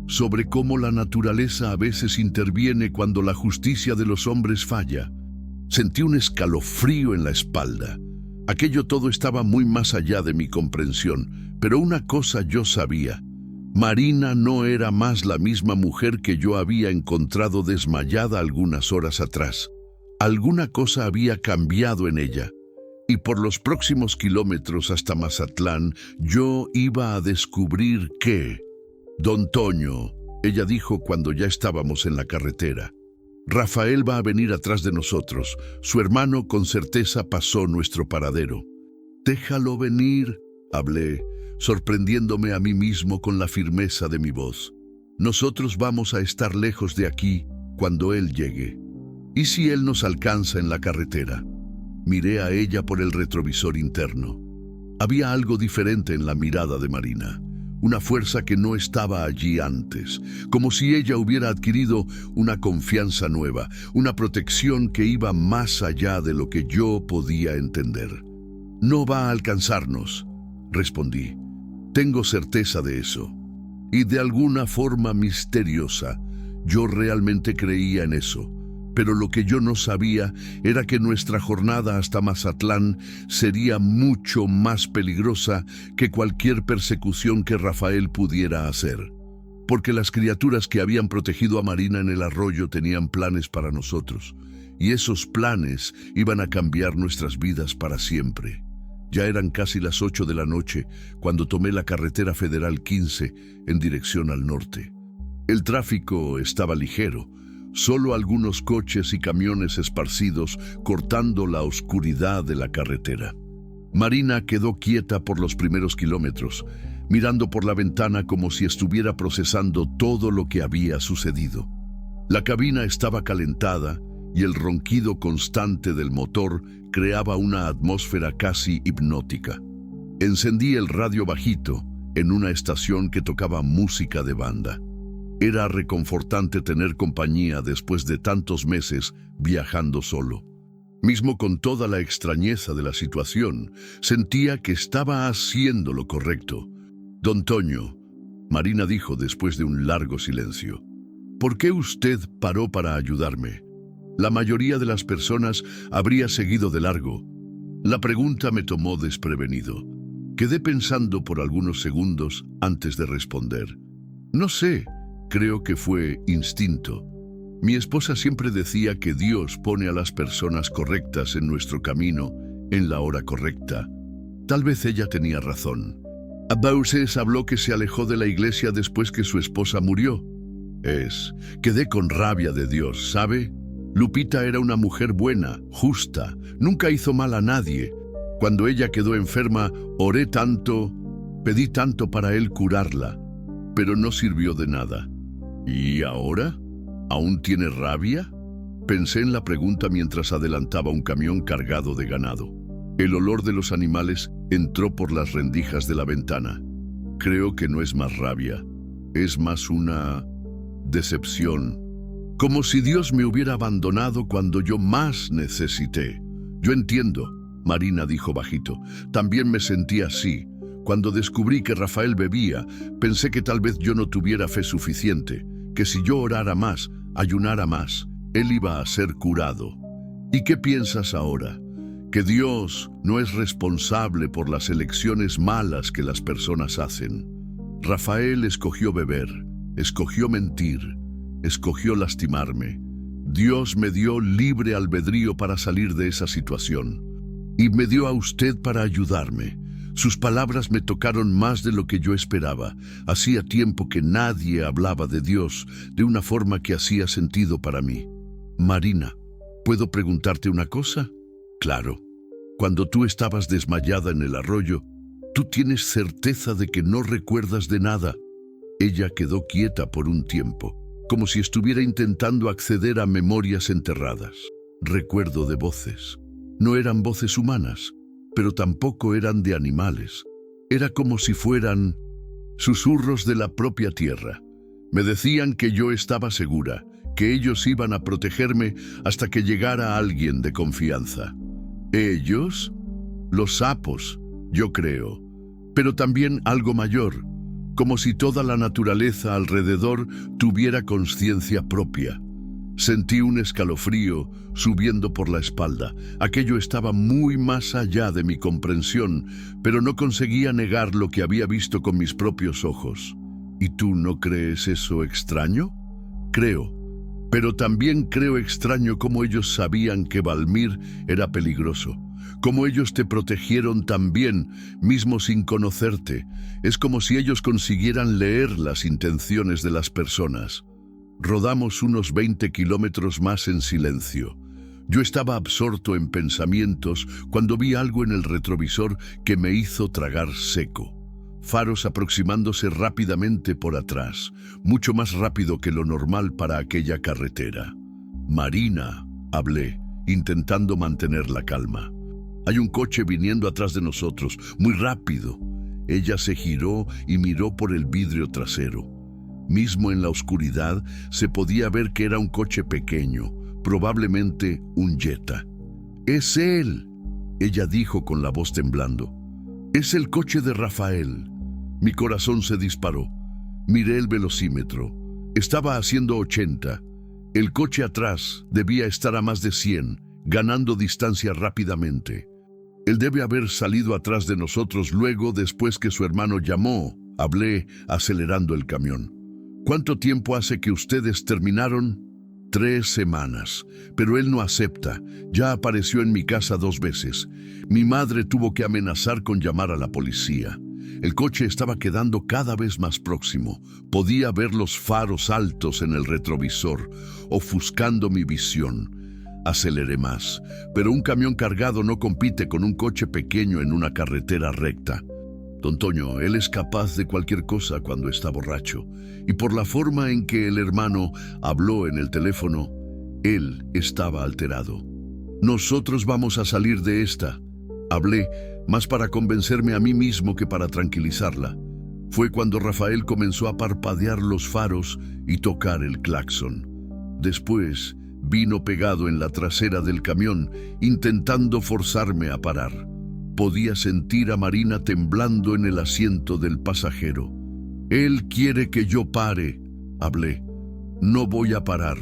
sobre cómo la naturaleza a veces interviene cuando la justicia de los hombres falla. Sentí un escalofrío en la espalda. Aquello todo estaba muy más allá de mi comprensión, pero una cosa yo sabía. Marina no era más la misma mujer que yo había encontrado desmayada algunas horas atrás. Alguna cosa había cambiado en ella, y por los próximos kilómetros hasta Mazatlán yo iba a descubrir que... Don Toño, ella dijo cuando ya estábamos en la carretera, Rafael va a venir atrás de nosotros. Su hermano con certeza pasó nuestro paradero. Déjalo venir, hablé, sorprendiéndome a mí mismo con la firmeza de mi voz. Nosotros vamos a estar lejos de aquí cuando él llegue. ¿Y si él nos alcanza en la carretera? Miré a ella por el retrovisor interno. Había algo diferente en la mirada de Marina, una fuerza que no estaba allí antes, como si ella hubiera adquirido una confianza nueva, una protección que iba más allá de lo que yo podía entender. No va a alcanzarnos, respondí. Tengo certeza de eso. Y de alguna forma misteriosa, yo realmente creía en eso. Pero lo que yo no sabía era que nuestra jornada hasta Mazatlán sería mucho más peligrosa que cualquier persecución que Rafael pudiera hacer. Porque las criaturas que habían protegido a Marina en el arroyo tenían planes para nosotros. Y esos planes iban a cambiar nuestras vidas para siempre. Ya eran casi las 8 de la noche cuando tomé la carretera federal 15 en dirección al norte. El tráfico estaba ligero, solo algunos coches y camiones esparcidos cortando la oscuridad de la carretera. Marina quedó quieta por los primeros kilómetros, mirando por la ventana como si estuviera procesando todo lo que había sucedido. La cabina estaba calentada y el ronquido constante del motor creaba una atmósfera casi hipnótica. Encendí el radio bajito en una estación que tocaba música de banda. Era reconfortante tener compañía después de tantos meses viajando solo. Mismo con toda la extrañeza de la situación, sentía que estaba haciendo lo correcto. Don Toño, Marina dijo después de un largo silencio, ¿por qué usted paró para ayudarme? La mayoría de las personas habría seguido de largo. La pregunta me tomó desprevenido. Quedé pensando por algunos segundos antes de responder. No sé, creo que fue instinto. Mi esposa siempre decía que Dios pone a las personas correctas en nuestro camino en la hora correcta. Tal vez ella tenía razón. Bauses habló que se alejó de la iglesia después que su esposa murió. Quedé con rabia de Dios, ¿sabe? Lupita era una mujer buena, justa, nunca hizo mal a nadie, Cuando ella quedó enferma, oré tanto, pedí tanto para él curarla, pero no sirvió de nada. ¿Y ahora? ¿Aún tiene rabia? Pensé en la pregunta mientras adelantaba un camión cargado de ganado. El olor de los animales entró por las rendijas de la ventana. Creo que no es más rabia, es más una decepción. Como si Dios me hubiera abandonado cuando yo más necesité. Yo entiendo, Marina dijo bajito. También me sentí así. Cuando descubrí que Rafael bebía, pensé que tal vez yo no tuviera fe suficiente, que si yo orara más, ayunara más, él iba a ser curado. ¿Y qué piensas ahora? Que Dios no es responsable por las elecciones malas que las personas hacen. Rafael escogió beber, escogió mentir, escogió lastimarme. Dios me dio libre albedrío para salir de esa situación. Y me dio a usted para ayudarme. Sus palabras me tocaron más de lo que yo esperaba. Hacía tiempo que nadie hablaba de Dios de una forma que hacía sentido para mí. Marina, ¿puedo preguntarte una cosa? Claro. Cuando tú estabas desmayada en el arroyo, tú tienes certeza de que no recuerdas de nada. Ella quedó quieta por un tiempo, como si estuviera intentando acceder a memorias enterradas. Recuerdo de voces. No eran voces humanas, pero tampoco eran de animales. Era como si fueran susurros de la propia tierra. Me decían que yo estaba segura, que ellos iban a protegerme hasta que llegara alguien de confianza. ¿Ellos? Los sapos, yo creo, pero también algo mayor, como si toda la naturaleza alrededor tuviera conciencia propia. Sentí un escalofrío subiendo por la espalda. Aquello estaba muy más allá de mi comprensión, pero no conseguía negar lo que había visto con mis propios ojos. ¿Y tú no crees eso extraño? Creo. Pero también creo extraño cómo ellos sabían que Valmir era peligroso. Cómo ellos te protegieron también, mismo sin conocerte. Es como si ellos consiguieran leer las intenciones de las personas. Rodamos unos 20 kilómetros más en silencio. Yo estaba absorto en pensamientos cuando vi algo en el retrovisor que me hizo tragar seco. Faros aproximándose rápidamente por atrás, mucho más rápido que lo normal para aquella carretera. Marina, hablé, intentando mantener la calma. Hay un coche viniendo atrás de nosotros, muy rápido. Ella se giró y miró por el vidrio trasero. Mismo en la oscuridad se podía ver que era un coche pequeño, probablemente un Jetta. «Es él», ella dijo con la voz temblando. «Es el coche de Rafael». Mi corazón se disparó. Miré el velocímetro. Estaba haciendo 80. El coche atrás debía estar a más de 100, ganando distancia rápidamente. Él debe haber salido atrás de nosotros luego después que su hermano llamó. Hablé acelerando el camión. ¿Cuánto tiempo hace que ustedes terminaron? 3 semanas, pero él no acepta. Ya apareció en mi casa 2 veces. Mi madre tuvo que amenazar con llamar a la policía. El coche estaba quedando cada vez más próximo. Podía ver los faros altos en el retrovisor, ofuscando mi visión. Aceleré más, pero un camión cargado no compite con un coche pequeño en una carretera recta. Don Toño, él es capaz de cualquier cosa cuando está borracho, y por la forma en que el hermano habló en el teléfono, él estaba alterado. Nosotros vamos a salir de esta. Hablé, más para convencerme a mí mismo que para tranquilizarla. Fue cuando Rafael comenzó a parpadear los faros y tocar el claxon. Después vino pegado en la trasera del camión, intentando forzarme a parar. Podía sentir a Marina temblando en el asiento del pasajero. «Él quiere que yo pare», hablé. «No voy a parar».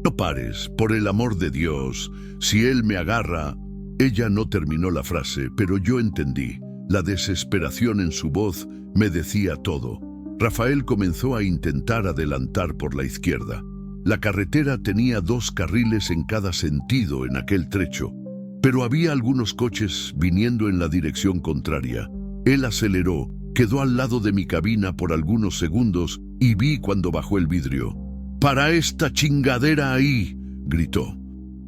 «No pares, por el amor de Dios. Si él me agarra». Ella no terminó la frase, pero yo entendí. La desesperación en su voz me decía todo. Rafael comenzó a intentar adelantar por la izquierda. La carretera tenía 2 carriles en cada sentido en aquel trecho, pero había algunos coches viniendo en la dirección contraria. Él aceleró, quedó al lado de mi cabina por algunos segundos y vi cuando bajó el vidrio. «¡Para esta chingadera ahí!», gritó.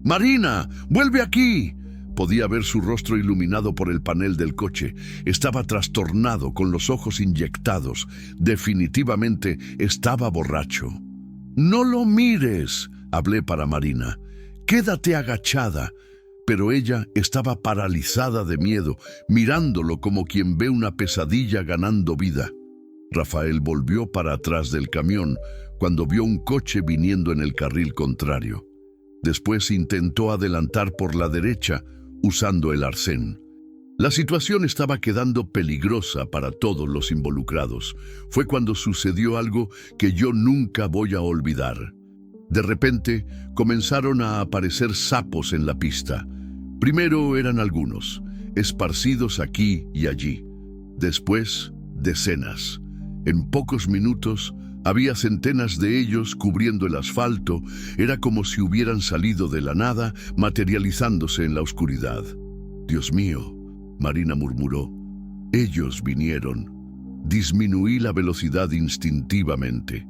«¡Marina, vuelve aquí! Podía ver su rostro iluminado por el panel del coche. Estaba trastornado, con los ojos inyectados. Definitivamente estaba borracho. «No lo mires», hablé para Marina. «Quédate agachada». Pero ella estaba paralizada de miedo, mirándolo como quien ve una pesadilla ganando vida. Rafael volvió para atrás del camión cuando vio un coche viniendo en el carril contrario. Después intentó adelantar por la derecha usando el arcén. La situación estaba quedando peligrosa para todos los involucrados. Fue cuando sucedió algo que yo nunca voy a olvidar. De repente comenzaron a aparecer sapos en la pista. Primero eran algunos, esparcidos aquí y allí. Después, decenas. En pocos minutos había centenas de ellos cubriendo el asfalto. Era como si hubieran salido de la nada, materializándose en la oscuridad. «Dios mío», Marina murmuró. «Ellos vinieron». Disminuí la velocidad instintivamente.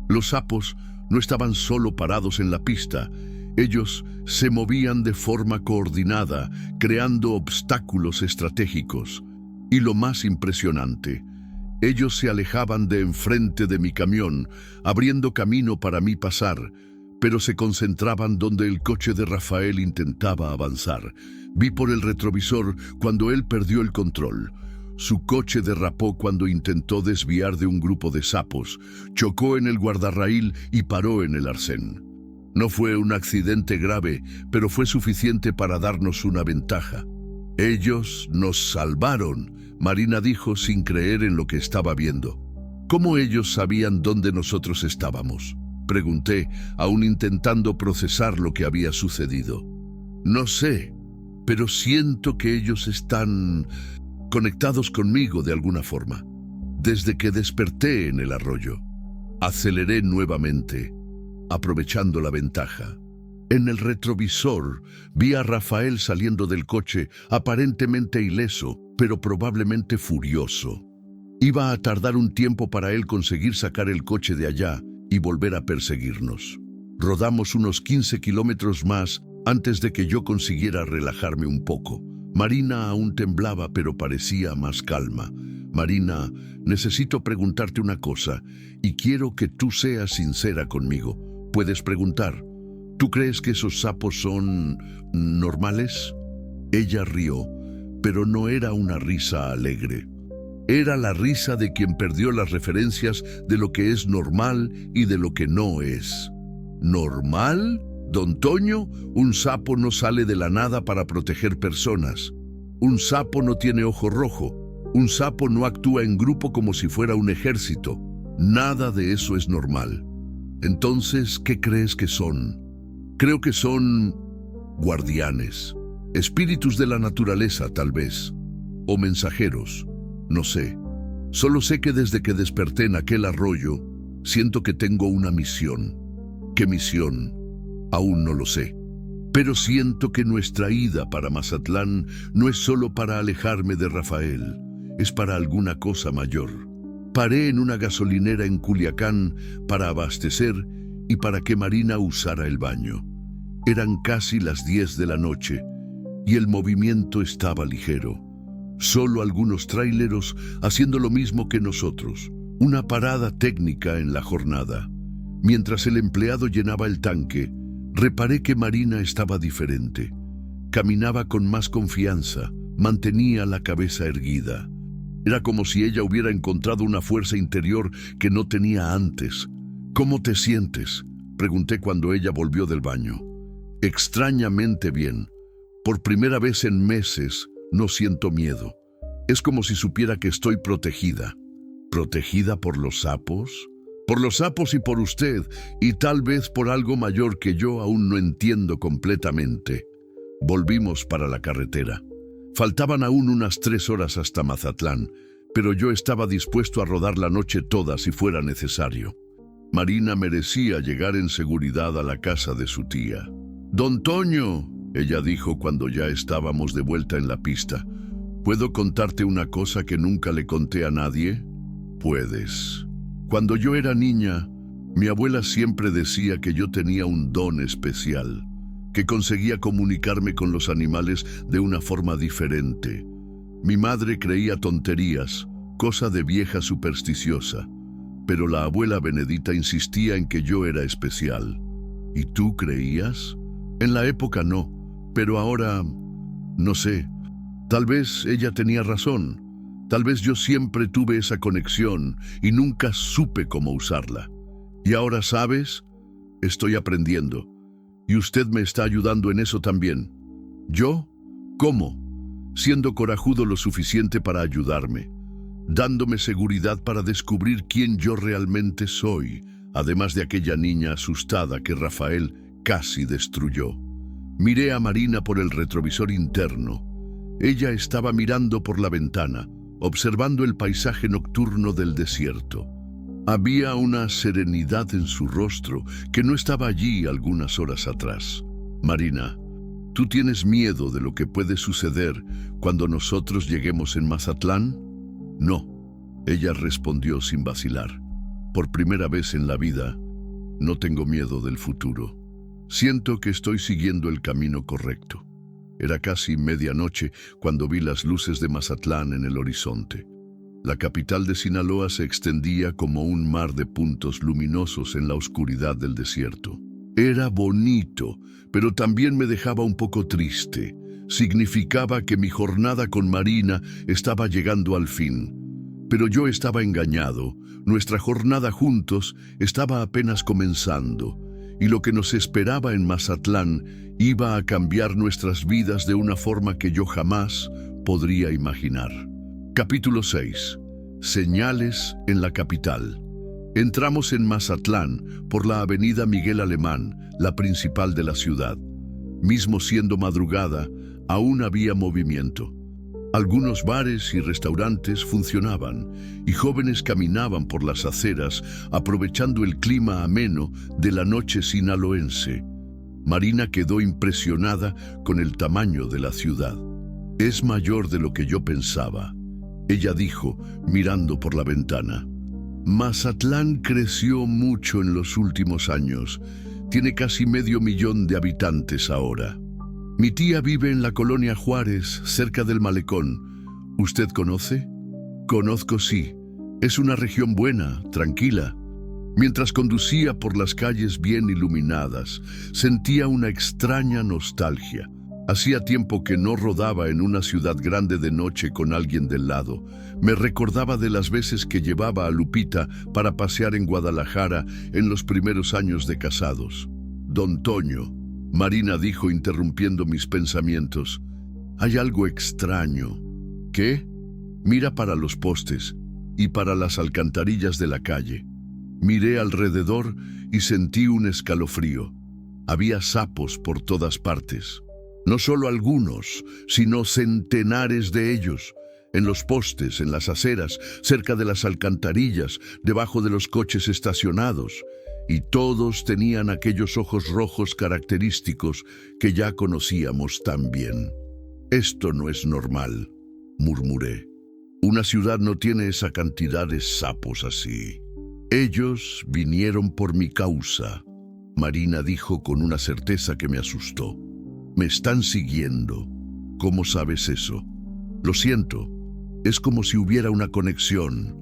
Los sapos no estaban solo parados en la pista. Ellos se movían de forma coordinada, creando obstáculos estratégicos. Y lo más impresionante, ellos se alejaban de enfrente de mi camión, abriendo camino para mí pasar, pero se concentraban donde el coche de Rafael intentaba avanzar. Vi por el retrovisor cuando él perdió el control. Su coche derrapó cuando intentó desviar de un grupo de sapos, chocó en el guardarraíl y paró en el arcén. No fue un accidente grave, pero fue suficiente para darnos una ventaja. «Ellos nos salvaron», Marina dijo sin creer en lo que estaba viendo. «¿Cómo ellos sabían dónde nosotros estábamos?», pregunté, aún intentando procesar lo que había sucedido. «No sé, pero siento que ellos están conectados conmigo de alguna forma. Desde que desperté en el arroyo, aceleré nuevamente, aprovechando la ventaja. En el retrovisor vi a Rafael saliendo del coche, aparentemente ileso, pero probablemente furioso. Iba a tardar un tiempo para él conseguir sacar el coche de allá y volver a perseguirnos. Rodamos unos 15 kilómetros más antes de que yo consiguiera relajarme un poco. Marina aún temblaba, pero parecía más calma. «Marina, necesito preguntarte una cosa, y quiero que tú seas sincera conmigo. ¿Puedes preguntar? ¿Tú crees que esos sapos son normales?» Ella rió, pero no era una risa alegre. Era la risa de quien perdió las referencias de lo que es normal y de lo que no es. ¿Normal? Don Toño, un sapo no sale de la nada para proteger personas. Un sapo no tiene ojo rojo. Un sapo no actúa en grupo como si fuera un ejército. Nada de eso es normal. Entonces, ¿qué crees que son? Creo que son guardianes, espíritus de la naturaleza tal vez, o mensajeros, no sé. Solo sé que desde que desperté en aquel arroyo, siento que tengo una misión. ¿Qué misión? Aún no lo sé. Pero siento que nuestra ida para Mazatlán no es solo para alejarme de Rafael, es para alguna cosa mayor. Paré en una gasolinera en Culiacán para abastecer y para que Marina usara el baño. Eran casi las 10 de la noche y el movimiento estaba ligero. Solo algunos tráileros haciendo lo mismo que nosotros, una parada técnica en la jornada. Mientras el empleado llenaba el tanque, reparé que Marina estaba diferente. Caminaba con más confianza, mantenía la cabeza erguida. Era como si ella hubiera encontrado una fuerza interior que no tenía antes. «¿Cómo te sientes?», pregunté cuando ella volvió del baño. «Extrañamente bien. Por primera vez en meses no siento miedo. Es como si supiera que estoy protegida». «¿Protegida por los sapos?» «Por los sapos y por usted, y tal vez por algo mayor que yo aún no entiendo completamente». Volvimos para la carretera. Faltaban aún unas 3 horas hasta Mazatlán, pero yo estaba dispuesto a rodar la noche toda si fuera necesario. Marina merecía llegar en seguridad a la casa de su tía. «Don Toño», ella dijo cuando ya estábamos de vuelta en la pista, «¿puedo contarte una cosa que nunca le conté a nadie?» «Puedes. Cuando yo era niña, mi abuela siempre decía que yo tenía un don especial. que conseguía comunicarme con los animales de una forma diferente. Mi madre creía tonterías, cosa de vieja supersticiosa, pero la abuela Benedita insistía en que yo era especial. ¿Y tú creías? En la época no, pero ahora, no sé, tal vez ella tenía razón. Tal vez yo siempre tuve esa conexión y nunca supe cómo usarla. Y ahora, ¿sabes? Estoy aprendiendo. Y usted me está ayudando en eso también. ¿Yo? ¿Cómo? Siendo corajudo lo suficiente para ayudarme, dándome seguridad para descubrir quién yo realmente soy, además de aquella niña asustada que Rafael casi destruyó. Miré a Marina por el retrovisor interno. Ella estaba mirando por la ventana, observando el paisaje nocturno del desierto. Había una serenidad en su rostro que no estaba allí algunas horas atrás. Marina, ¿tú tienes miedo de lo que puede suceder cuando nosotros lleguemos en Mazatlán? No, ella respondió sin vacilar. Por primera vez en la vida, no tengo miedo del futuro. Siento que estoy siguiendo el camino correcto. Era casi medianoche cuando vi las luces de Mazatlán en el horizonte. La capital de Sinaloa se extendía como un mar de puntos luminosos en la oscuridad del desierto. Era bonito, pero también me dejaba un poco triste. Significaba que mi jornada con Marina estaba llegando al fin. Pero yo estaba engañado. Nuestra jornada juntos estaba apenas comenzando, y lo que nos esperaba en Mazatlán iba a cambiar nuestras vidas de una forma que yo jamás podría imaginar. Capítulo 6. Señales en la capital. Entramos en Mazatlán por la avenida Miguel Alemán, la principal de la ciudad. Mismo siendo madrugada, aún había movimiento. Algunos bares y restaurantes funcionaban y jóvenes caminaban por las aceras aprovechando el clima ameno de la noche sinaloense. Marina quedó impresionada con el tamaño de la ciudad. Es mayor de lo que yo pensaba, ella dijo, mirando por la ventana. Mazatlán creció mucho en los últimos años. Tiene casi 500,000 de habitantes ahora. Mi tía vive en la colonia Juárez, cerca del malecón. ¿Usted conoce? Conozco, sí. Es una región buena, tranquila. Mientras conducía por las calles bien iluminadas, sentía una extraña nostalgia. Hacía tiempo que no rodaba en una ciudad grande de noche con alguien del lado. Me recordaba de las veces que llevaba a Lupita para pasear en Guadalajara en los primeros años de casados. Don Toño, Marina dijo interrumpiendo mis pensamientos. Hay algo extraño. ¿Qué? Mira para los postes y para las alcantarillas de la calle. Miré alrededor y sentí un escalofrío. Había sapos por todas partes. No solo algunos, sino centenares de ellos. En los postes, en las aceras, cerca de las alcantarillas, debajo de los coches estacionados. Y todos tenían aquellos ojos rojos característicos que ya conocíamos tan bien. Esto no es normal, murmuré. Una ciudad no tiene esa cantidad de sapos así. Ellos vinieron por mi causa, Marina dijo con una certeza que me asustó. Me están siguiendo. ¿Cómo sabes eso? Lo siento. Es como si hubiera una conexión.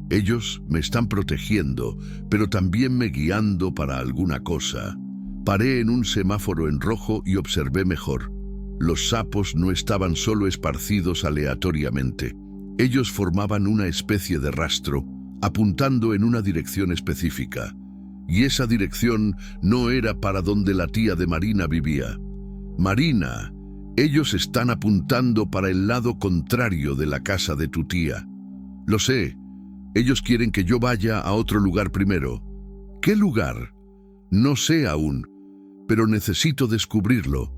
Ellos me están protegiendo, pero también me guiando para alguna cosa. Paré en un semáforo en rojo y observé mejor. Los sapos no estaban solo esparcidos aleatoriamente. Ellos formaban una especie de rastro, apuntando en una dirección específica. Y esa dirección no era para donde la tía de Marina vivía. Marina, ellos están apuntando para el lado contrario de la casa de tu tía. Lo sé. Ellos quieren que yo vaya a otro lugar primero. ¿Qué lugar? No sé aún, pero necesito descubrirlo.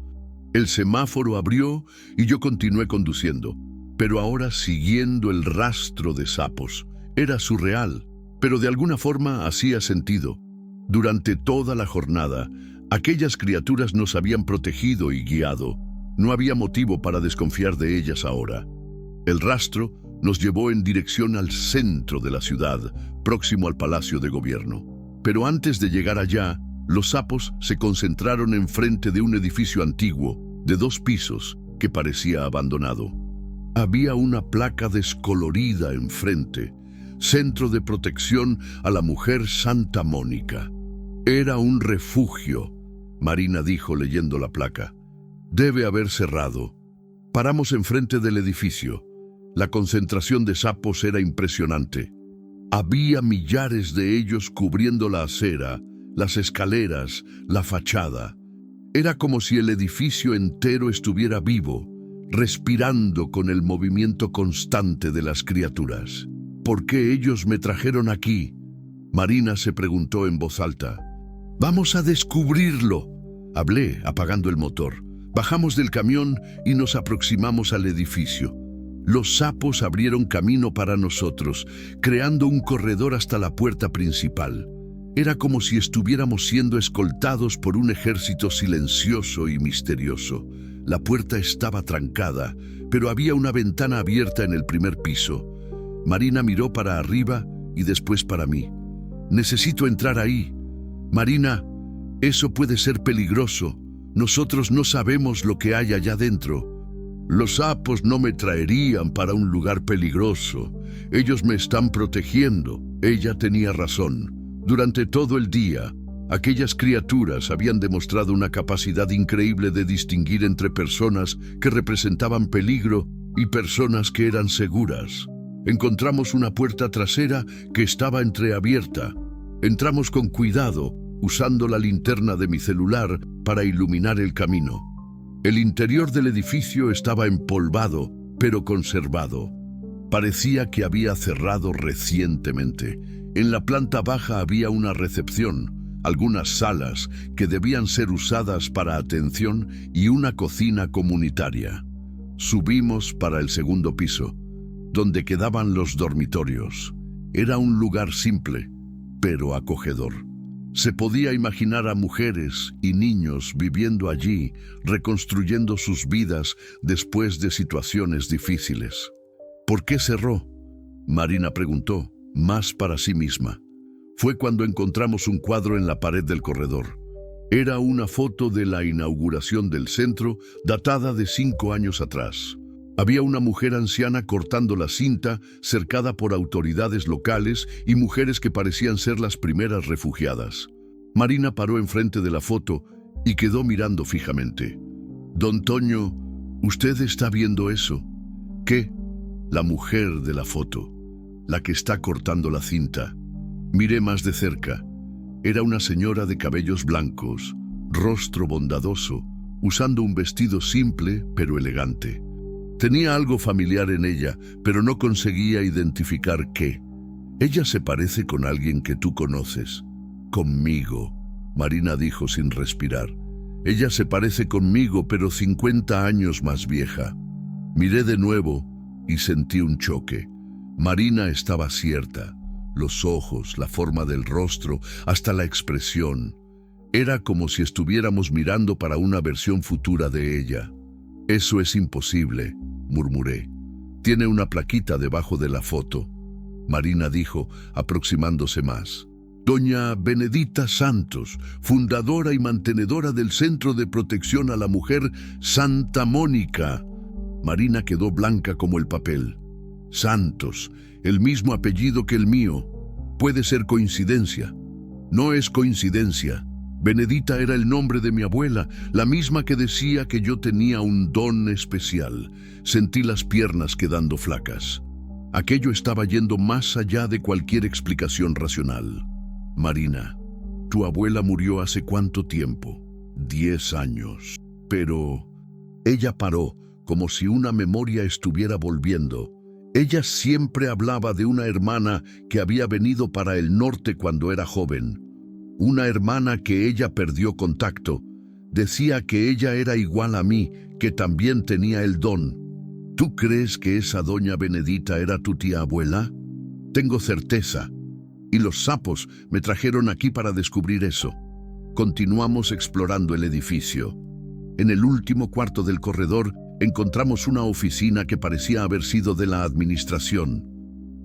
El semáforo abrió y yo continué conduciendo, pero ahora siguiendo el rastro de sapos. Era surreal, pero de alguna forma hacía sentido. Durante toda la jornada, aquellas criaturas nos habían protegido y guiado. No había motivo para desconfiar de ellas ahora. El rastro nos llevó en dirección al centro de la ciudad, próximo al Palacio de Gobierno. Pero antes de llegar allá, Los sapos se concentraron enfrente de un edificio antiguo, de 2 pisos, que parecía abandonado. Había una placa descolorida enfrente, Centro de Protección a la Mujer Santa Mónica. Era un refugio, Marina dijo leyendo la placa. Debe haber cerrado. Paramos enfrente del edificio. La concentración de sapos era impresionante. Había millares de ellos cubriendo la acera, las escaleras, la fachada. Era como si el edificio entero estuviera vivo, respirando con el movimiento constante de las criaturas. ¿Por qué ellos me trajeron aquí? Marina se preguntó en voz alta. Vamos a descubrirlo, hablé, apagando el motor. Bajamos del camión y nos aproximamos al edificio. Los sapos abrieron camino para nosotros, creando un corredor hasta la puerta principal. Era como si estuviéramos siendo escoltados por un ejército silencioso y misterioso. La puerta estaba trancada, pero había una ventana abierta en el primer piso. Marina miró para arriba y después para mí. Necesito entrar ahí. Marina, eso puede ser peligroso. Nosotros no sabemos lo que hay allá dentro. Los sapos no me traerían para un lugar peligroso. Ellos me están protegiendo. Ella tenía razón. Durante todo el día, aquellas criaturas habían demostrado una capacidad increíble de distinguir entre personas que representaban peligro y personas que eran seguras. Encontramos una puerta trasera que estaba entreabierta. Entramos con cuidado, usando la linterna de mi celular para iluminar el camino. El interior del edificio estaba empolvado, pero conservado. Parecía que había cerrado recientemente. En la planta baja había una recepción, algunas salas que debían ser usadas para atención y una cocina comunitaria. Subimos para el segundo piso, donde quedaban los dormitorios. Era un lugar simple, pero acogedor. Se podía imaginar a mujeres y niños viviendo allí, reconstruyendo sus vidas después de situaciones difíciles. ¿Por qué cerró? Marina preguntó, más para sí misma. Fue cuando encontramos un cuadro en la pared del corredor. Era una foto de la inauguración del centro, datada de 5 años atrás. Había una mujer anciana cortando la cinta, cercada por autoridades locales y mujeres que parecían ser las primeras refugiadas. Marina paró enfrente de la foto y quedó mirando fijamente. Don Toño, ¿usted está viendo eso? ¿Qué? La mujer de la foto, la que está cortando la cinta. Miré más de cerca. Era una señora de cabellos blancos, rostro bondadoso, usando un vestido simple pero elegante. Tenía algo familiar en ella, pero no conseguía identificar qué. Ella se parece con alguien que tú conoces. Conmigo, Marina dijo sin respirar. Ella se parece conmigo, pero 50 años más vieja. Miré de nuevo y sentí un choque. Marina estaba cierta. Los ojos, la forma del rostro, hasta la expresión. Era como si estuviéramos mirando para una versión futura de ella. Eso es imposible, murmuré. Tiene una plaquita debajo de la foto. Marina dijo, aproximándose más. Doña Benedita Santos, fundadora y mantenedora del Centro de Protección a la Mujer Santa Mónica. Marina quedó blanca como el papel. Santos, el mismo apellido que el mío. Puede ser coincidencia. No es coincidencia. Benedita era el nombre de mi abuela, la misma que decía que yo tenía un don especial. Sentí las piernas quedando flacas. Aquello estaba yendo más allá de cualquier explicación racional. Marina, tu abuela murió hace ¿cuánto tiempo? 10 años. Pero ella paró, como si una memoria estuviera volviendo. Ella siempre hablaba de una hermana que había venido para el norte cuando era joven. Una hermana que ella perdió contacto. Decía que ella era igual a mí, que también tenía el don. ¿Tú crees que esa doña Benedita era tu tía abuela? Tengo certeza. Y los sapos me trajeron aquí para descubrir eso. Continuamos explorando el edificio. En el último cuarto del corredor encontramos una oficina que parecía haber sido de la administración.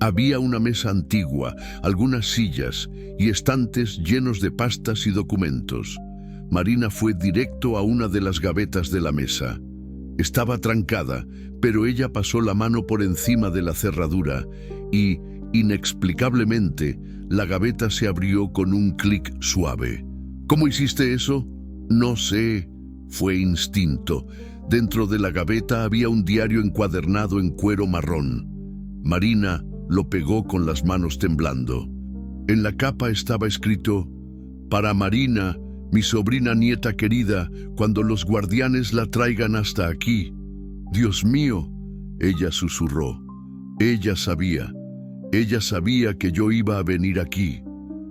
Había una mesa antigua, algunas sillas y estantes llenos de pastas y documentos. Marina fue directo a una de las gavetas de la mesa. Estaba trancada, pero ella pasó la mano por encima de la cerradura y, inexplicablemente, la gaveta se abrió con un clic suave. ¿Cómo hiciste eso? No sé. Fue instinto. Dentro de la gaveta había un diario encuadernado en cuero marrón. Marina lo pegó con las manos temblando. En la capa estaba escrito: «Para Marina, mi sobrina nieta querida, cuando los guardianes la traigan hasta aquí». «Dios mío», ella susurró. Ella sabía que yo iba a venir aquí.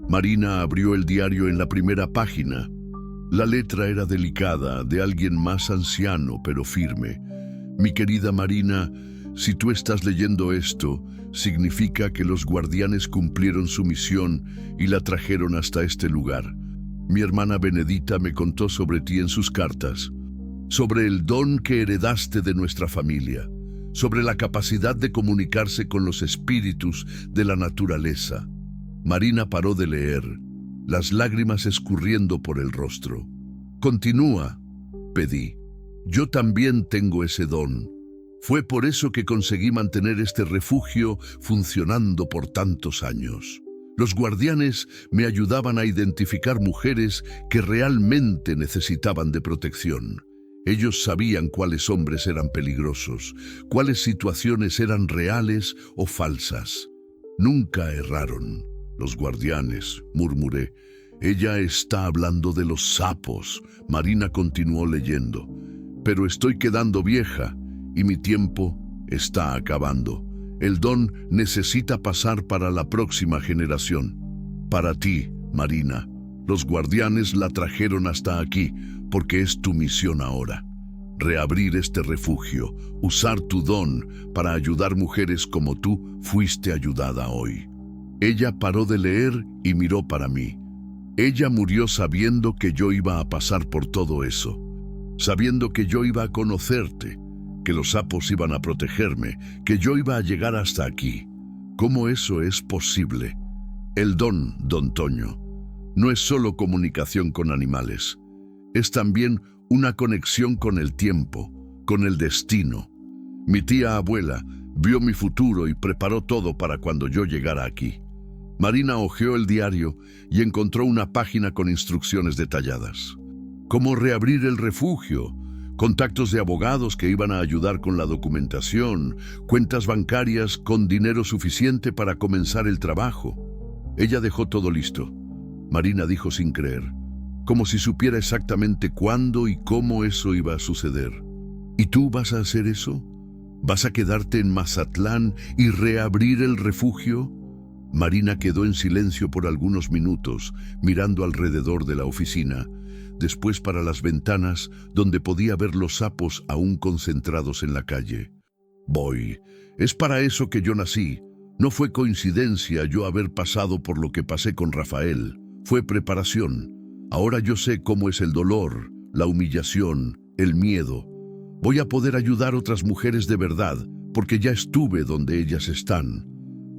Marina abrió el diario en la primera página. La letra era delicada, de alguien más anciano, pero firme. «Mi querida Marina, si tú estás leyendo esto, significa que los guardianes cumplieron su misión y la trajeron hasta este lugar. Mi hermana Benedita me contó sobre ti en sus cartas, sobre el don que heredaste de nuestra familia, sobre la capacidad de comunicarse con los espíritus de la naturaleza». Marina paró de leer, las lágrimas escurriendo por el rostro. «Continúa», pedí. «Yo también tengo ese don. Fue por eso que conseguí mantener este refugio funcionando por tantos años. Los guardianes me ayudaban a identificar mujeres que realmente necesitaban de protección. Ellos sabían cuáles hombres eran peligrosos, cuáles situaciones eran reales o falsas. Nunca erraron. Los guardianes», murmuré. «Ella está hablando de los sapos», Marina continuó leyendo. «Pero estoy quedando vieja y mi tiempo está acabando. El don necesita pasar para la próxima generación. Para ti, Marina, los guardianes la trajeron hasta aquí porque es tu misión ahora. Reabrir este refugio, usar tu don para ayudar mujeres como tú fuiste ayudada hoy». Ella paró de leer y miró para mí. Ella murió sabiendo que yo iba a pasar por todo eso, sabiendo que yo iba a conocerte, que los sapos iban a protegerme, que yo iba a llegar hasta aquí. ¿Cómo eso es posible? El don, don Toño, no es solo comunicación con animales, es también una conexión con el tiempo, con el destino. Mi tía abuela vio mi futuro y preparó todo para cuando yo llegara aquí». Marina hojeó el diario y encontró una página con instrucciones detalladas. Cómo reabrir el refugio, contactos de abogados que iban a ayudar con la documentación, cuentas bancarias con dinero suficiente para comenzar el trabajo. Ella dejó todo listo. Marina dijo sin creer, como si supiera exactamente cuándo y cómo eso iba a suceder. ¿Y tú vas a hacer eso? ¿Vas a quedarte en Mazatlán y reabrir el refugio? Marina quedó en silencio por algunos minutos, mirando alrededor de la oficina, después para las ventanas donde podía ver los sapos aún concentrados en la calle. «Voy. Es para eso que yo nací. No fue coincidencia yo haber pasado por lo que pasé con Rafael. Fue preparación. Ahora yo sé cómo es el dolor, la humillación, el miedo. Voy a poder ayudar a otras mujeres de verdad, porque ya estuve donde ellas están.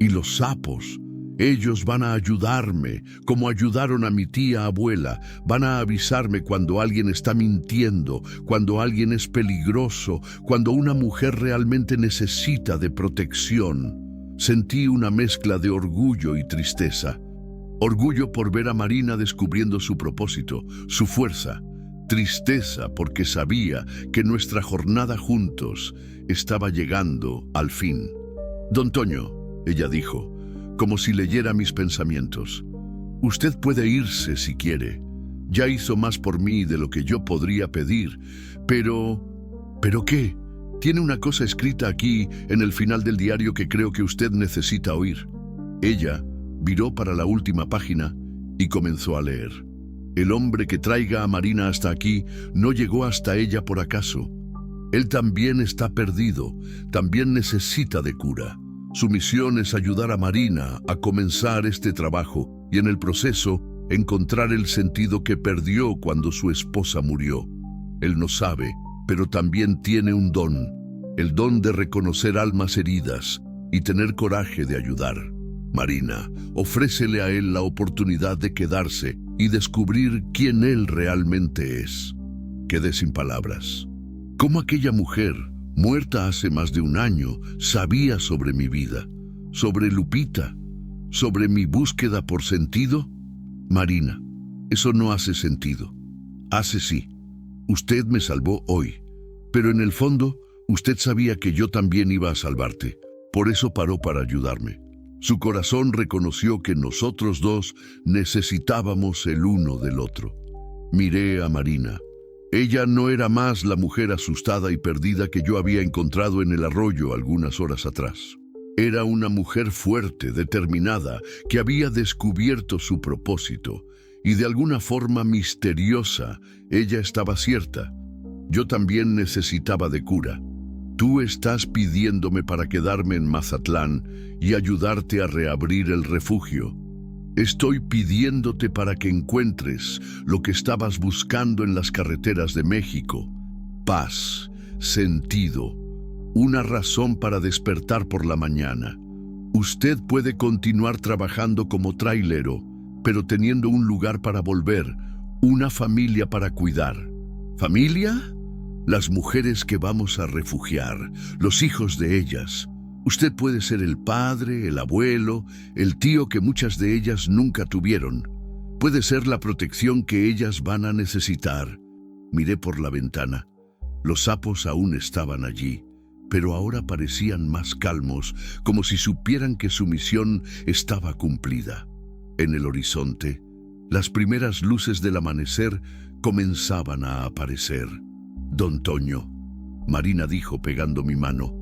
Y los sapos, ellos van a ayudarme, como ayudaron a mi tía abuela. Van a avisarme cuando alguien está mintiendo, cuando alguien es peligroso, cuando una mujer realmente necesita de protección». Sentí una mezcla de orgullo y tristeza. Orgullo por ver a Marina descubriendo su propósito, su fuerza. Tristeza porque sabía que nuestra jornada juntos estaba llegando al fin. «Don Toño», ella dijo, como si leyera mis pensamientos, «usted puede irse si quiere. Ya hizo más por mí de lo que yo podría pedir, pero... ¿Pero qué? Tiene una cosa escrita aquí en el final del diario que creo que usted necesita oír». Ella viró para la última página y comenzó a leer. «El hombre que traiga a Marina hasta aquí no llegó hasta ella por acaso. Él también está perdido, también necesita de cura. Su misión es ayudar a Marina a comenzar este trabajo y en el proceso encontrar el sentido que perdió cuando su esposa murió. Él no sabe, pero también tiene un don, el don de reconocer almas heridas, y tener coraje de ayudar. Marina, ofrécele a él la oportunidad de quedarse y descubrir quién él realmente es. Quedé sin palabras. ¿Cómo aquella mujer, muerta hace más de un año, sabía sobre mi vida, sobre Lupita, sobre mi búsqueda por sentido? Marina, eso no hace sentido. Hace sí. Usted me salvó hoy, pero en el fondo, usted sabía que yo también iba a salvarte. Por eso paró para ayudarme. Su corazón reconoció que nosotros dos necesitábamos el uno del otro. Miré a Marina. Ella no era más la mujer asustada y perdida que yo había encontrado en el arroyo algunas horas atrás. Era una mujer fuerte, determinada, que había descubierto su propósito, y de alguna forma misteriosa, ella estaba cierta. Yo también necesitaba de cura. Tú estás pidiéndome para quedarme en Mazatlán y ayudarte a reabrir el refugio. Estoy pidiéndote para que encuentres lo que estabas buscando en las carreteras de México: paz, sentido, una razón para despertar por la mañana. Usted puede continuar trabajando como trailero, pero teniendo un lugar para volver, una familia para cuidar. ¿Familia? Las mujeres que vamos a refugiar, los hijos de ellas. Usted puede ser el padre, el abuelo, el tío que muchas de ellas nunca tuvieron. Puede ser la protección que ellas van a necesitar. Miré por la ventana. Los sapos aún estaban allí, pero ahora parecían más calmos, como si supieran que su misión estaba cumplida. En el horizonte, las primeras luces del amanecer comenzaban a aparecer. Don Toño, Marina dijo pegando mi mano,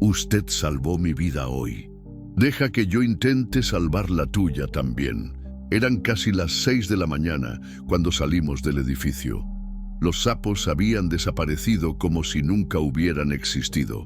usted salvó mi vida hoy. Deja que yo intente salvar la tuya también. Eran casi las 6 de la mañana cuando salimos del edificio. Los sapos habían desaparecido como si nunca hubieran existido.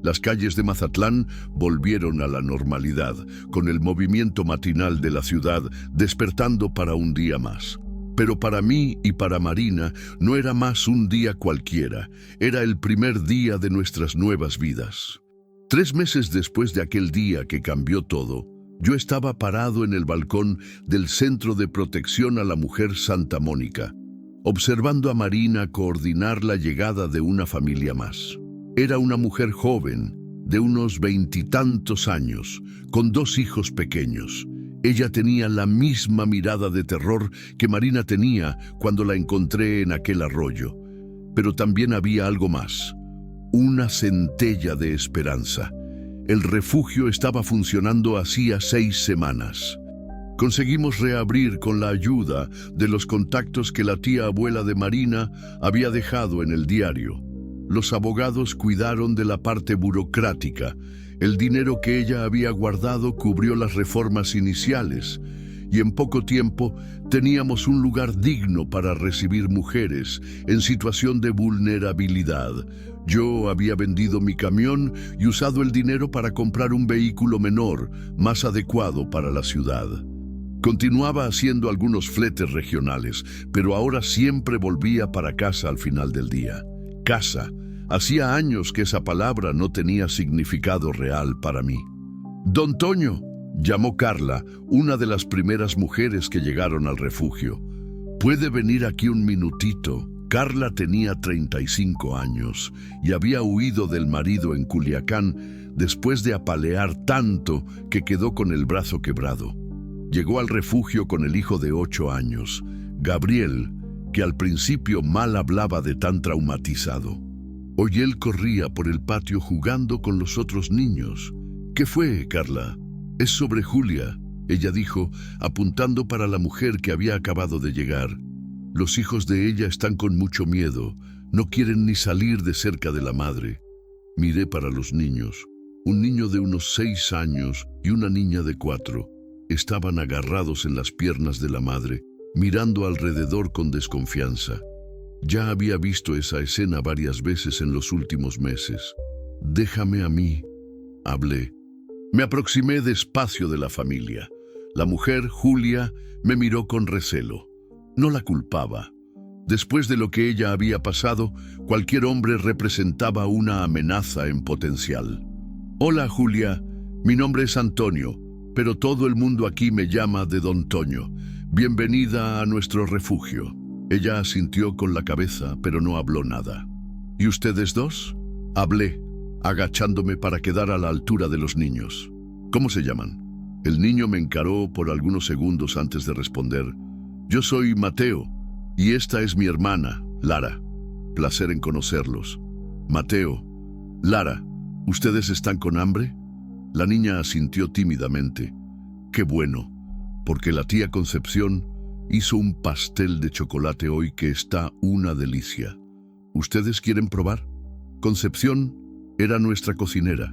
Las calles de Mazatlán volvieron a la normalidad, con el movimiento matinal de la ciudad despertando para un día más. Pero para mí y para Marina no era más un día cualquiera, era el primer día de nuestras nuevas vidas. 3 meses después de aquel día que cambió todo, yo estaba parado en el balcón del Centro de Protección a la Mujer Santa Mónica, observando a Marina coordinar la llegada de una familia más. Era una mujer joven, de unos 20 y tantos años, con 2 hijos pequeños. Ella tenía la misma mirada de terror que Marina tenía cuando la encontré en aquel arroyo. Pero también había algo más, una centella de esperanza. El refugio estaba funcionando hacía 6 semanas. Conseguimos reabrir con la ayuda de los contactos que la tía abuela de Marina había dejado en el diario. Los abogados cuidaron de la parte burocrática. El dinero que ella había guardado cubrió las reformas iniciales, y en poco tiempo teníamos un lugar digno para recibir mujeres en situación de vulnerabilidad. Yo había vendido mi camión y usado el dinero para comprar un vehículo menor, más adecuado para la ciudad. Continuaba haciendo algunos fletes regionales, pero ahora siempre volvía para casa al final del día. Casa. Hacía años que esa palabra no tenía significado real para mí. Don Toño, llamó Carla, una de las primeras mujeres que llegaron al refugio. ¿Puede venir aquí un minutito? Carla tenía 35 años y había huido del marido en Culiacán después de apalear tanto que quedó con el brazo quebrado. Llegó al refugio con el hijo de 8 años, Gabriel, que al principio mal hablaba de tan traumatizado. Hoy él corría por el patio jugando con los otros niños. ¿Qué fue, Carla? Es sobre Julia, ella dijo, apuntando para la mujer que había acabado de llegar. Los hijos de ella están con mucho miedo, no quieren ni salir de cerca de la madre. Miré para los niños. Un niño de unos 6 años y una niña de 4. Estaban agarrados en las piernas de la madre, mirando alrededor con desconfianza. Ya había visto esa escena varias veces en los últimos meses. Déjame a mí, hablé. Me aproximé despacio de la familia. La mujer, Julia, me miró con recelo. No la culpaba. Después de lo que ella había pasado, cualquier hombre representaba una amenaza en potencial. Hola, Julia. Mi nombre es Antonio, pero todo el mundo aquí me llama de Don Toño. Bienvenida a nuestro refugio. Ella asintió con la cabeza, pero no habló nada. ¿Y ustedes dos? Hablé, agachándome para quedar a la altura de los niños. ¿Cómo se llaman? El niño me encaró por algunos segundos antes de responder. Yo soy Mateo, y esta es mi hermana, Lara. Placer en conocerlos. Mateo, Lara, ¿ustedes están con hambre? La niña asintió tímidamente. Qué bueno, porque la tía Concepción hizo un pastel de chocolate hoy que está una delicia. ¿Ustedes quieren probar? Concepción era nuestra cocinera,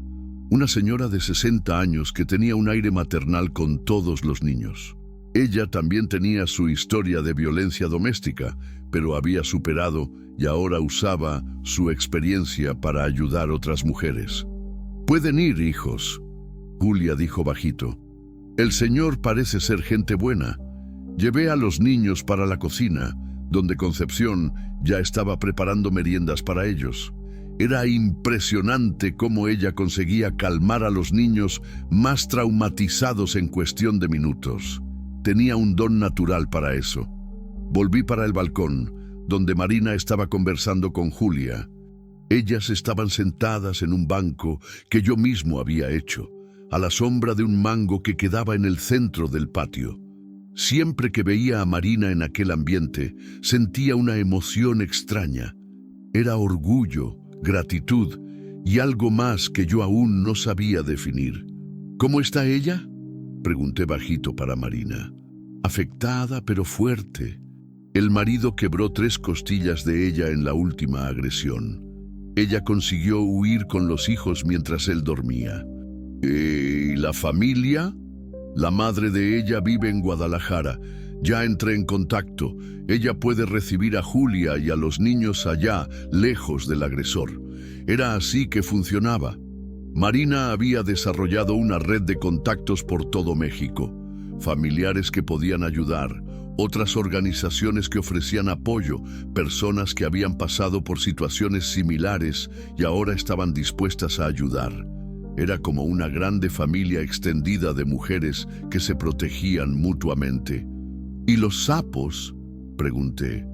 una señora de 60 años que tenía un aire maternal con todos los niños. Ella también tenía su historia de violencia doméstica, pero había superado y ahora usaba su experiencia para ayudar a otras mujeres. «Pueden ir, hijos», Julia dijo bajito. «El señor parece ser gente buena». Llevé a los niños para la cocina, donde Concepción ya estaba preparando meriendas para ellos. Era impresionante cómo ella conseguía calmar a los niños más traumatizados en cuestión de minutos. Tenía un don natural para eso. Volví para el balcón, donde Marina estaba conversando con Julia. Ellas estaban sentadas en un banco que yo mismo había hecho, a la sombra de un mango que quedaba en el centro del patio. Siempre que veía a Marina en aquel ambiente, sentía una emoción extraña. Era orgullo, gratitud y algo más que yo aún no sabía definir. ¿Cómo está ella?, pregunté bajito para Marina. Afectada pero fuerte. El marido quebró 3 costillas de ella en la última agresión. Ella consiguió huir con los hijos mientras él dormía. ¿Y la familia? La madre de ella vive en Guadalajara. Ya entré en contacto. Ella puede recibir a Julia y a los niños allá, lejos del agresor. Era así que funcionaba. Marina había desarrollado una red de contactos por todo México. Familiares que podían ayudar, otras organizaciones que ofrecían apoyo, personas que habían pasado por situaciones similares y ahora estaban dispuestas a ayudar. Era como una grande familia extendida de mujeres que se protegían mutuamente. ¿Y los sapos?, pregunté.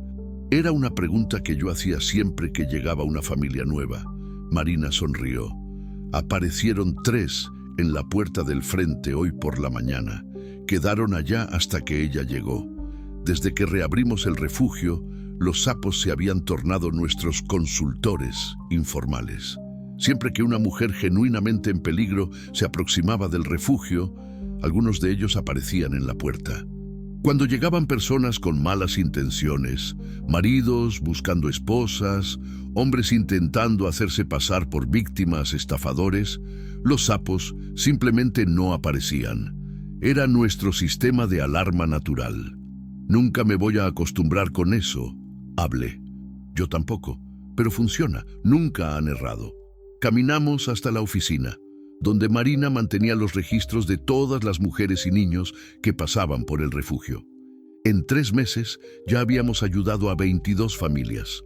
Era una pregunta que yo hacía siempre que llegaba una familia nueva. Marina sonrió. Aparecieron 3 en la puerta del frente hoy por la mañana. Quedaron allá hasta que ella llegó. Desde que reabrimos el refugio, los sapos se habían tornado nuestros consultores informales. Siempre que una mujer genuinamente en peligro se aproximaba del refugio, algunos de ellos aparecían en la puerta. Cuando llegaban personas con malas intenciones, maridos buscando esposas, hombres intentando hacerse pasar por víctimas estafadores, los sapos simplemente no aparecían. Era nuestro sistema de alarma natural. Nunca me voy a acostumbrar con eso, hablé. Yo tampoco, pero funciona, nunca han errado. Caminamos hasta la oficina, donde Marina mantenía los registros de todas las mujeres y niños que pasaban por el refugio. En 3 meses ya habíamos ayudado a 22 familias.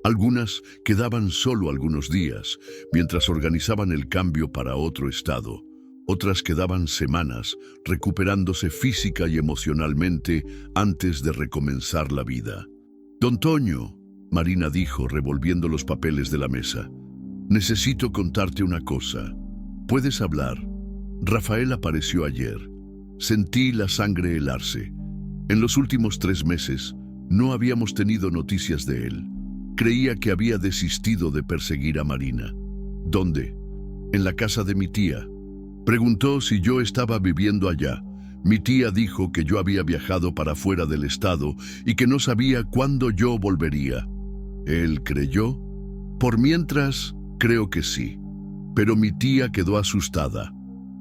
Algunas quedaban solo algunos días, mientras organizaban el cambio para otro estado. Otras quedaban semanas, recuperándose física y emocionalmente antes de recomenzar la vida. «Don Toño», Marina dijo, revolviendo los papeles de la mesa, «necesito contarte una cosa. ¿Puedes hablar?» Rafael apareció ayer. Sentí la sangre helarse. En los últimos 3 meses no habíamos tenido noticias de él. Creía que había desistido de perseguir a Marina. ¿Dónde? En la casa de mi tía. Preguntó si yo estaba viviendo allá. Mi tía dijo que yo había viajado para fuera del estado y que no sabía cuándo yo volvería. ¿Él creyó? Por mientras, creo que sí. Pero mi tía quedó asustada.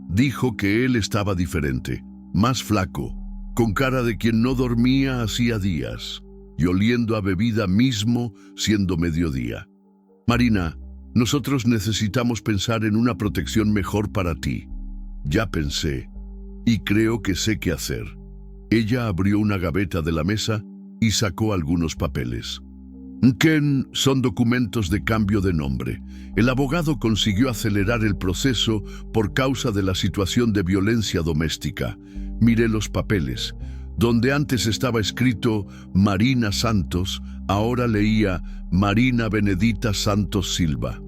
Dijo que él estaba diferente, más flaco, con cara de quien no dormía hacía días, y oliendo a bebida mismo siendo mediodía. Marina, nosotros necesitamos pensar en una protección mejor para ti. Ya pensé, y creo que sé qué hacer. Ella abrió una gaveta de la mesa y sacó algunos papeles. Ken son documentos de cambio de nombre. El abogado consiguió acelerar el proceso por causa de la situación de violencia doméstica. Miré los papeles. Donde antes estaba escrito Marina Santos, ahora leía Marina Benedita Santos Silva.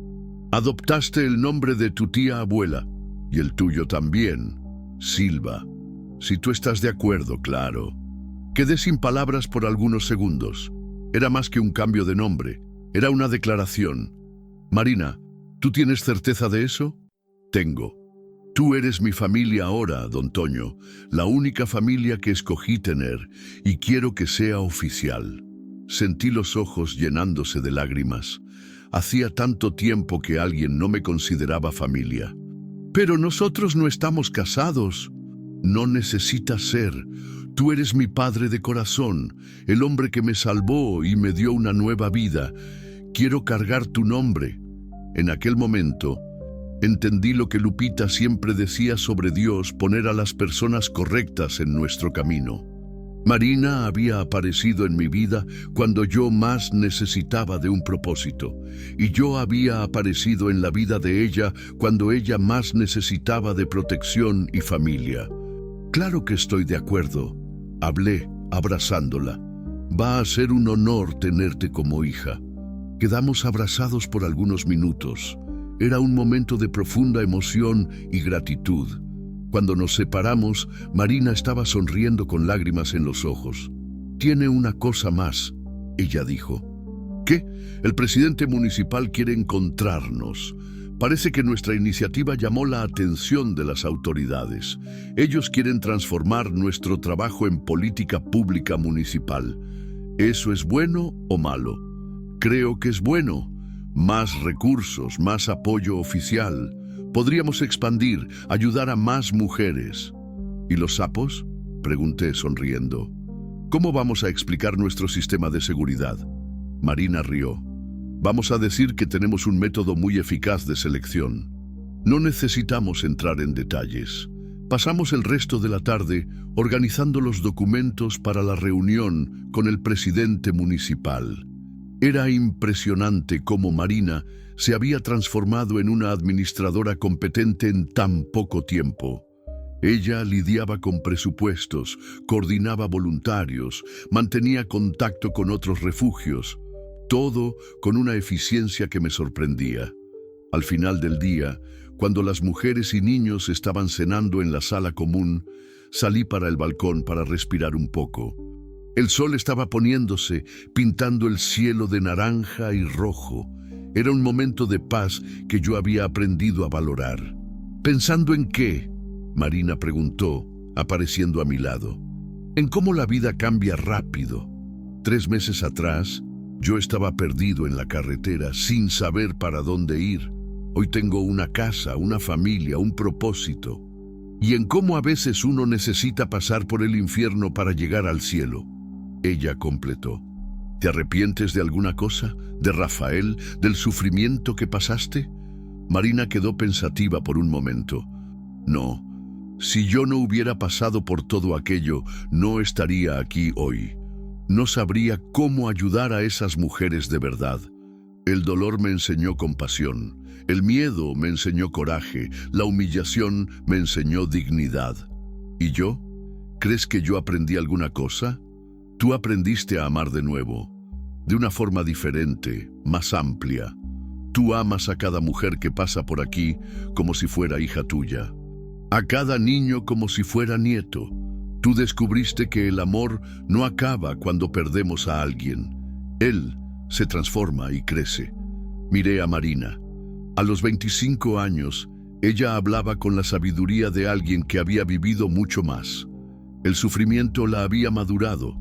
Adoptaste el nombre de tu tía abuela, y el tuyo también, Silva. Si tú estás de acuerdo, claro. Quedé sin palabras por algunos segundos. Era más que un cambio de nombre, era una declaración. Marina, ¿tú tienes certeza de eso? Tengo. Tú eres mi familia ahora, don Toño, la única familia que escogí tener, y quiero que sea oficial. Sentí los ojos llenándose de lágrimas. Hacía tanto tiempo que alguien no me consideraba familia. Pero nosotros no estamos casados. No necesitas ser. Tú eres mi padre de corazón, el hombre que me salvó y me dio una nueva vida. Quiero cargar tu nombre. En aquel momento, entendí lo que Lupita siempre decía sobre Dios, poner a las personas correctas en nuestro camino. Marina había aparecido en mi vida cuando yo más necesitaba de un propósito, y yo había aparecido en la vida de ella cuando ella más necesitaba de protección y familia. Claro que estoy de acuerdo. Hablé, abrazándola. Va a ser un honor tenerte como hija. Quedamos abrazados por algunos minutos. Era un momento de profunda emoción y gratitud. Cuando nos separamos, Marina estaba sonriendo con lágrimas en los ojos. Tiene una cosa más, ella dijo. ¿Qué? El presidente municipal quiere encontrarnos. Parece que nuestra iniciativa llamó la atención de las autoridades. Ellos quieren transformar nuestro trabajo en política pública municipal. ¿Eso es bueno o malo? Creo que es bueno. Más recursos, más apoyo oficial. Podríamos expandir, ayudar a más mujeres. ¿Y los sapos? Pregunté sonriendo. ¿Cómo vamos a explicar nuestro sistema de seguridad? Marina rió. Vamos a decir que tenemos un método muy eficaz de selección. No necesitamos entrar en detalles. Pasamos el resto de la tarde organizando los documentos para la reunión con el presidente municipal. Era impresionante cómo Marina se había transformado en una administradora competente en tan poco tiempo. Ella lidiaba con presupuestos, coordinaba voluntarios, mantenía contacto con otros refugios, todo con una eficiencia que me sorprendía. Al final del día, cuando las mujeres y niños estaban cenando en la sala común, salí para el balcón para respirar un poco. El sol estaba poniéndose, pintando el cielo de naranja y rojo. Era un momento de paz que yo había aprendido a valorar. ¿Pensando en qué?, Marina preguntó, apareciendo a mi lado. En cómo la vida cambia rápido. 3 meses atrás, yo estaba perdido en la carretera, sin saber para dónde ir. Hoy tengo una casa, una familia, un propósito. Y en cómo a veces uno necesita pasar por el infierno para llegar al cielo. Ella completó. ¿Te arrepientes de alguna cosa? ¿De Rafael? ¿Del sufrimiento que pasaste? Marina quedó pensativa por un momento. No, si yo no hubiera pasado por todo aquello, no estaría aquí hoy. No sabría cómo ayudar a esas mujeres de verdad. El dolor me enseñó compasión, el miedo me enseñó coraje, la humillación me enseñó dignidad. ¿Y yo? ¿Crees que yo aprendí alguna cosa? Tú aprendiste a amar de nuevo, de una forma diferente, más amplia. Tú amas a cada mujer que pasa por aquí como si fuera hija tuya, a cada niño como si fuera nieto. Tú descubriste que el amor no acaba cuando perdemos a alguien. Él se transforma y crece. Miré a Marina. A los 25 años, ella hablaba con la sabiduría de alguien que había vivido mucho más. El sufrimiento la había madurado,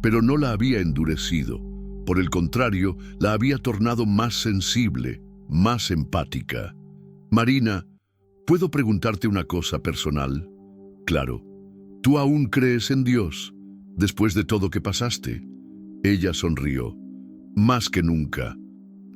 pero no la había endurecido. Por el contrario, la había tornado más sensible, más empática. Marina, ¿puedo preguntarte una cosa personal? Claro. ¿Tú aún crees en Dios, después de todo que pasaste? Ella sonrió. Más que nunca.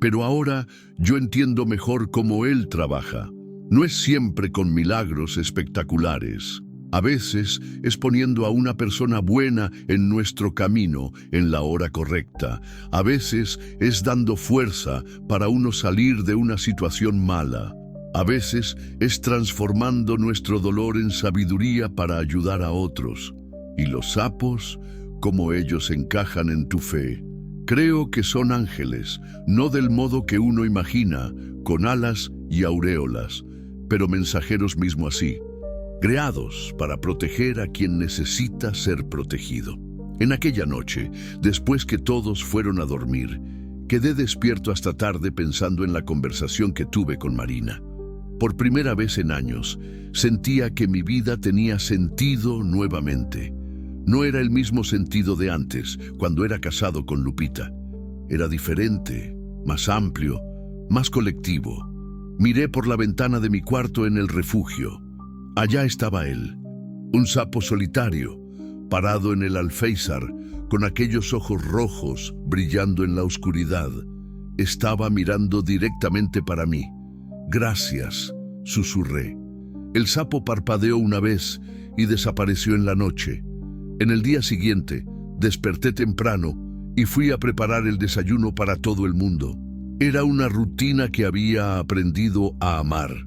Pero ahora yo entiendo mejor cómo Él trabaja. No es siempre con milagros espectaculares. A veces es poniendo a una persona buena en nuestro camino en la hora correcta. A veces es dando fuerza para uno salir de una situación mala. A veces es transformando nuestro dolor en sabiduría para ayudar a otros. Y los sapos, cómo ellos encajan en tu fe. Creo que son ángeles, no del modo que uno imagina, con alas y auréolas, pero mensajeros mismo así, creados para proteger a quien necesita ser protegido. En aquella noche, después que todos fueron a dormir, quedé despierto hasta tarde pensando en la conversación que tuve con Marina. Por primera vez en años, sentía que mi vida tenía sentido nuevamente. No era el mismo sentido de antes, cuando era casado con Lupita. Era diferente, más amplio, más colectivo. Miré por la ventana de mi cuarto en el refugio. Allá estaba él, un sapo solitario, parado en el alféizar, con aquellos ojos rojos brillando en la oscuridad. Estaba mirando directamente para mí. «Gracias», susurré. El sapo parpadeó una vez y desapareció en la noche. En el día siguiente, desperté temprano y fui a preparar el desayuno para todo el mundo. Era una rutina que había aprendido a amar.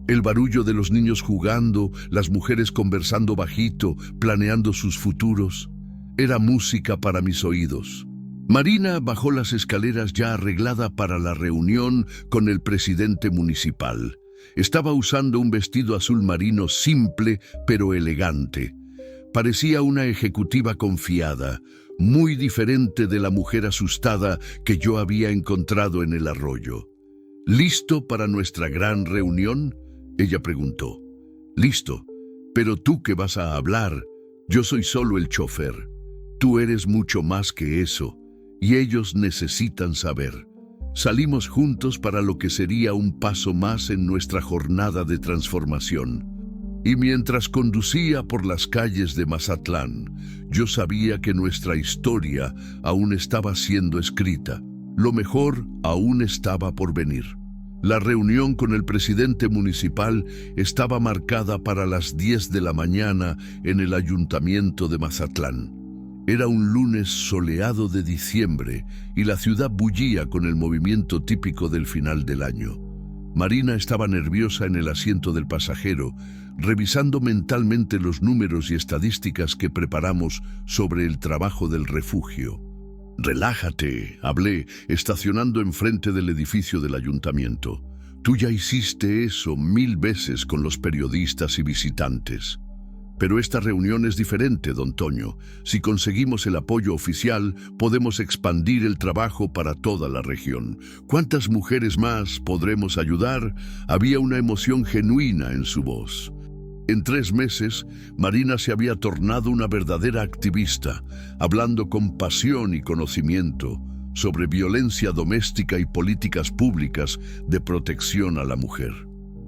El barullo de los niños jugando, las mujeres conversando bajito, planeando sus futuros. Era música para mis oídos. Marina bajó las escaleras ya arreglada para la reunión con el presidente municipal. Estaba usando un vestido azul marino simple pero elegante. Parecía una ejecutiva confiada, muy diferente de la mujer asustada que yo había encontrado en el arroyo. ¿Listo para nuestra gran reunión?, ella preguntó. Listo, pero ¿tú qué vas a hablar? Yo soy solo el chofer. Tú eres mucho más que eso, y ellos necesitan saber. Salimos juntos para lo que sería un paso más en nuestra jornada de transformación. Y mientras conducía por las calles de Mazatlán, yo sabía que nuestra historia aún estaba siendo escrita. Lo mejor aún estaba por venir. La reunión con el presidente municipal estaba marcada para las 10 de la mañana en el ayuntamiento de Mazatlán. Era un lunes soleado de diciembre y la ciudad bullía con el movimiento típico del final del año. Marina estaba nerviosa en el asiento del pasajero, revisando mentalmente los números y estadísticas que preparamos sobre el trabajo del refugio. «Relájate», hablé, estacionando enfrente del edificio del ayuntamiento. «Tú ya hiciste eso 1000 veces con los periodistas y visitantes». «Pero esta reunión es diferente, don Toño. Si conseguimos el apoyo oficial, podemos expandir el trabajo para toda la región. ¿Cuántas mujeres más podremos ayudar?». Había una emoción genuina en su voz. En 3 meses, Marina se había tornado una verdadera activista, hablando con pasión y conocimiento sobre violencia doméstica y políticas públicas de protección a la mujer.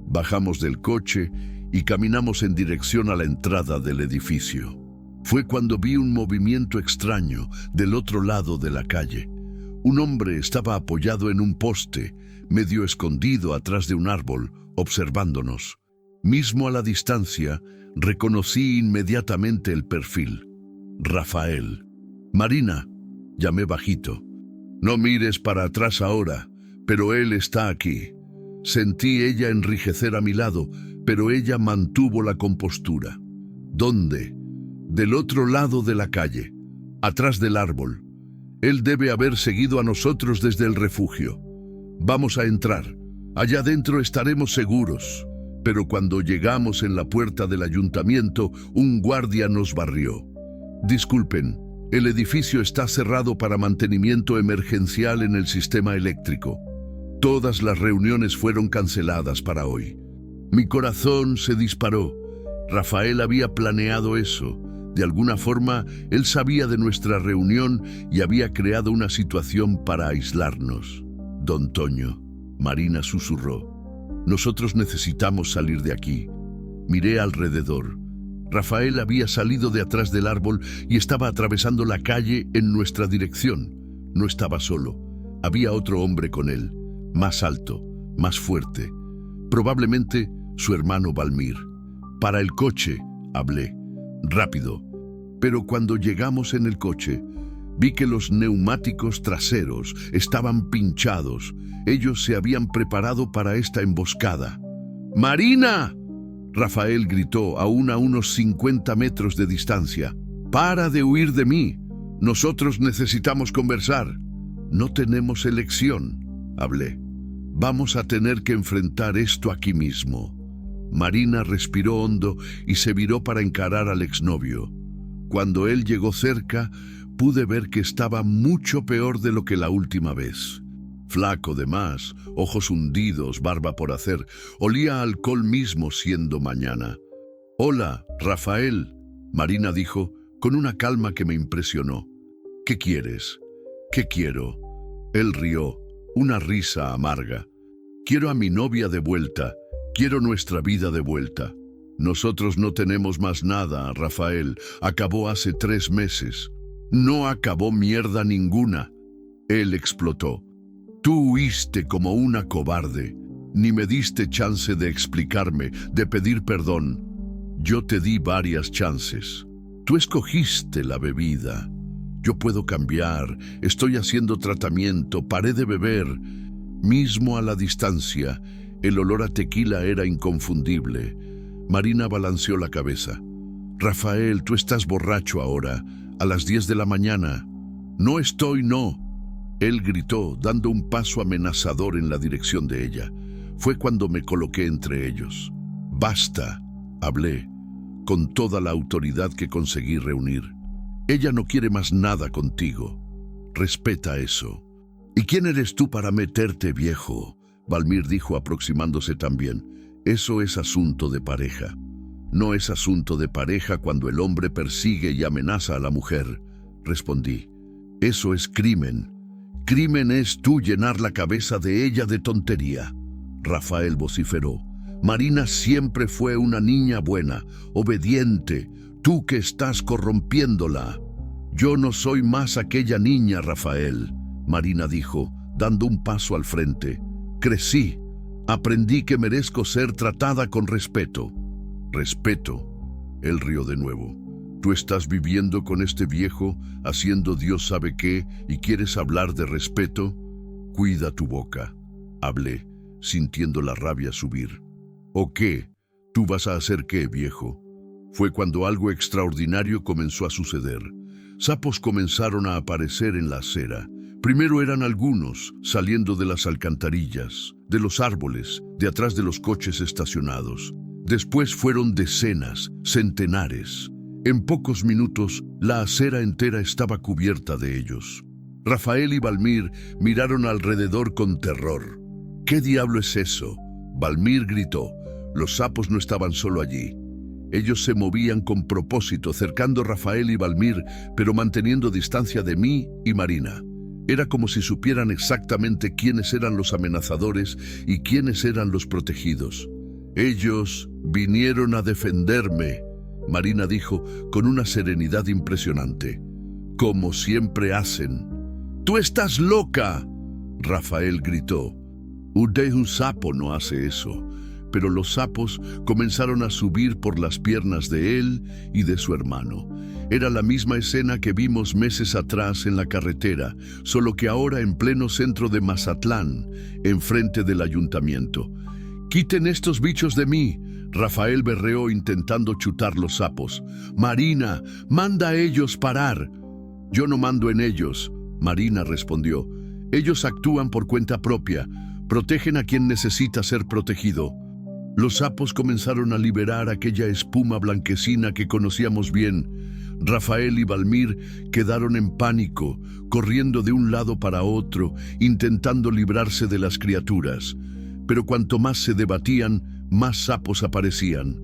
Bajamos del coche y caminamos en dirección a la entrada del edificio. Fue cuando vi un movimiento extraño del otro lado de la calle. Un hombre estaba apoyado en un poste, medio escondido atrás de un árbol, observándonos. Mismo a la distancia, reconocí inmediatamente el perfil. Rafael. «Marina», llamé bajito. «No mires para atrás ahora, pero él está aquí». Sentí ella enrijecer a mi lado, pero ella mantuvo la compostura. «¿Dónde?». «Del otro lado de la calle, atrás del árbol. Él debe haber seguido a nosotros desde el refugio. Vamos a entrar. Allá adentro estaremos seguros». Pero cuando llegamos en la puerta del ayuntamiento, un guardia nos barrió. «Disculpen, el edificio está cerrado para mantenimiento emergencial en el sistema eléctrico. Todas las reuniones fueron canceladas para hoy». Mi corazón se disparó. Rafael había planeado eso. De alguna forma, él sabía de nuestra reunión y había creado una situación para aislarnos. «Don Toño», Marina susurró, «nosotros necesitamos salir de aquí». Miré alrededor. Rafael había salido de atrás del árbol y estaba atravesando la calle en nuestra dirección. No estaba solo. Había otro hombre con él, más alto, más fuerte. Probablemente su hermano Valmir. «Para el coche», hablé, rápido. Pero cuando llegamos en el coche, vi que los neumáticos traseros estaban pinchados. Ellos se habían preparado para esta emboscada. ¡Marina!, Rafael gritó aún a unos 50 metros de distancia. ¡Para de huir de mí! Nosotros necesitamos conversar. No tenemos elección, hablé. Vamos a tener que enfrentar esto aquí mismo. Marina respiró hondo y se viró para encarar al exnovio. Cuando él llegó cerca, pude ver que estaba mucho peor de lo que la última vez. Flaco de más, ojos hundidos, barba por hacer, olía a alcohol mismo siendo mañana. «Hola, Rafael», Marina dijo con una calma que me impresionó. «¿Qué quieres?» «¿Qué quiero?» Él rió, una risa amarga. «Quiero a mi novia de vuelta, quiero nuestra vida de vuelta». «Nosotros no tenemos más nada, Rafael, acabó hace 3 meses». «No acabó mierda ninguna». Él explotó. «Tú huiste como una cobarde, ni me diste chance de explicarme, de pedir perdón. Yo te di varias chances. Tú escogiste la bebida. Yo puedo cambiar, estoy haciendo tratamiento, paré de beber». Mismo a la distancia, el olor a tequila era inconfundible. Marina balanceó la cabeza. «Rafael, tú estás borracho ahora, a las 10 de la mañana». «No estoy, no». Él gritó, dando un paso amenazador en la dirección de ella. Fue cuando me coloqué entre ellos. «Basta», hablé, con toda la autoridad que conseguí reunir. «Ella no quiere más nada contigo. Respeta eso». «¿Y quién eres tú para meterte, viejo?», Valmir dijo aproximándose también. «Eso es asunto de pareja». «No es asunto de pareja cuando el hombre persigue y amenaza a la mujer», respondí. «Eso es crimen. Crimen es tú llenar la cabeza de ella de tontería». Rafael vociferó. «Marina siempre fue una niña buena, obediente. Tú que estás corrompiéndola». «Yo no soy más aquella niña, Rafael», Marina dijo, dando un paso al frente. «Crecí. Aprendí que merezco ser tratada con respeto». «¿Respeto?», él rió de nuevo. «¿Tú estás viviendo con este viejo, haciendo Dios sabe qué, y quieres hablar de respeto? Cuida tu boca», hablé, sintiendo la rabia subir. «¿O qué? ¿Tú vas a hacer qué, viejo?». Fue cuando algo extraordinario comenzó a suceder. Sapos comenzaron a aparecer en la acera. Primero eran algunos, saliendo de las alcantarillas, de los árboles, de atrás de los coches estacionados. Después fueron decenas, centenares. En pocos minutos, la acera entera estaba cubierta de ellos. Rafael y Valmir miraron alrededor con terror. «¿Qué diablo es eso?», Valmir gritó. Los sapos no estaban solo allí. Ellos se movían con propósito, cercando a Rafael y Valmir, pero manteniendo distancia de mí y Marina. Era como si supieran exactamente quiénes eran los amenazadores y quiénes eran los protegidos. «Ellos vinieron a defenderme», Marina dijo con una serenidad impresionante. «Como siempre hacen». «¡Tú estás loca!», Rafael gritó. «Un sapo no hace eso». Pero los sapos comenzaron a subir por las piernas de él y de su hermano. Era la misma escena que vimos meses atrás en la carretera, solo que ahora en pleno centro de Mazatlán, enfrente del ayuntamiento. «¡Quiten estos bichos de mí!», Rafael berreó intentando chutar los sapos. «Marina, manda a ellos parar». «Yo no mando en ellos», Marina respondió. «Ellos actúan por cuenta propia, protegen a quien necesita ser protegido». Los sapos comenzaron a liberar aquella espuma blanquecina que conocíamos bien. Rafael y Valmir quedaron en pánico, corriendo de un lado para otro, intentando librarse de las criaturas. Pero cuanto más se debatían, más sapos aparecían.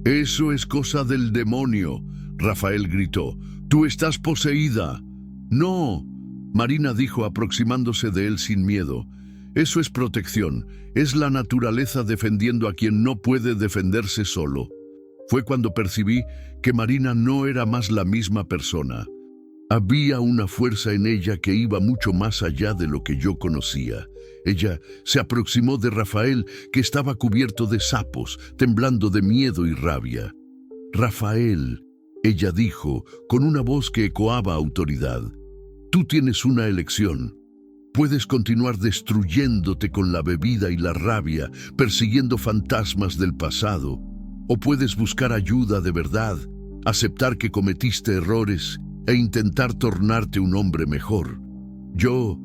«Eso es cosa del demonio», Rafael gritó. «Tú estás poseída». «No», Marina dijo aproximándose de él sin miedo. «Eso es protección, es la naturaleza defendiendo a quien no puede defenderse solo». Fue cuando percibí que Marina no era más la misma persona. Había una fuerza en ella que iba mucho más allá de lo que yo conocía. Ella se aproximó de Rafael, que estaba cubierto de sapos, temblando de miedo y rabia. Rafael, ella dijo, con una voz que ecoaba autoridad, tú tienes una elección. Puedes continuar destruyéndote con la bebida y la rabia, persiguiendo fantasmas del pasado, o puedes buscar ayuda de verdad, aceptar que cometiste errores e intentar tornarte un hombre mejor. Yo,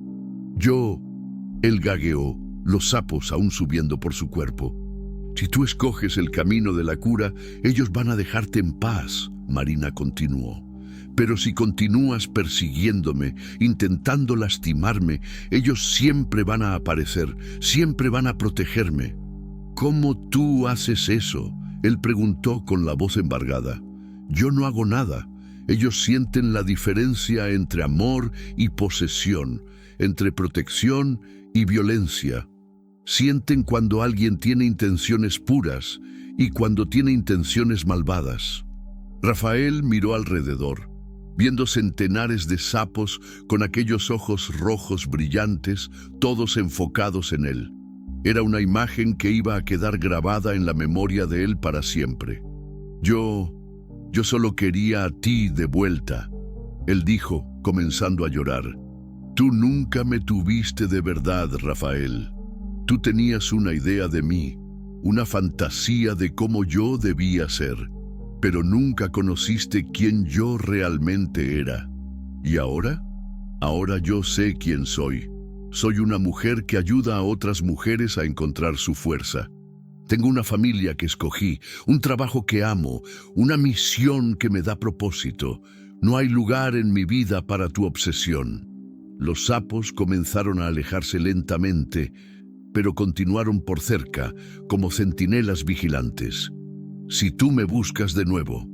él gagueó, los sapos aún subiendo por su cuerpo. Si tú escoges el camino de la cura, ellos van a dejarte en paz, Marina continuó. Pero si continúas persiguiéndome, intentando lastimarme, ellos siempre van a aparecer, siempre van a protegerme. ¿Cómo tú haces eso?, él preguntó con la voz embargada. Yo no hago nada. Ellos sienten la diferencia entre amor y posesión, entre protección y violencia. Sienten cuando alguien tiene intenciones puras y cuando tiene intenciones malvadas. Rafael miró alrededor, viendo centenares de sapos con aquellos ojos rojos brillantes, todos enfocados en él. Era una imagen que iba a quedar grabada en la memoria de él para siempre. Yo solo quería a ti de vuelta, él dijo, comenzando a llorar. Tú nunca me tuviste de verdad, Rafael. Tú tenías una idea de mí, una fantasía de cómo yo debía ser, pero nunca conociste quién yo realmente era. ¿Y ahora? Ahora yo sé quién soy. Soy una mujer que ayuda a otras mujeres a encontrar su fuerza. Tengo una familia que escogí, un trabajo que amo, una misión que me da propósito. No hay lugar en mi vida para tu obsesión. Los sapos comenzaron a alejarse lentamente, pero continuaron por cerca, como centinelas vigilantes. Si tú me buscas de nuevo,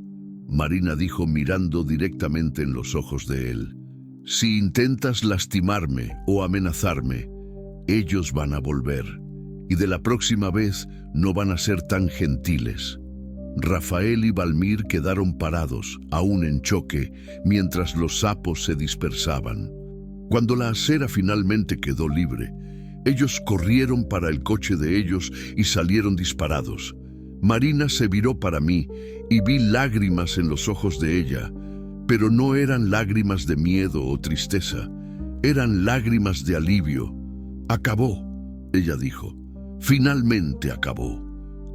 Marina dijo mirando directamente en los ojos de él, si intentas lastimarme o amenazarme, ellos van a volver, y de la próxima vez no van a ser tan gentiles. Rafael y Valmir quedaron parados, aún en choque, mientras los sapos se dispersaban. Cuando la acera finalmente quedó libre, ellos corrieron para el coche de ellos y salieron disparados. Marina se viró para mí y vi lágrimas en los ojos de ella, pero no eran lágrimas de miedo o tristeza, eran lágrimas de alivio. Acabó, ella dijo. Finalmente acabó.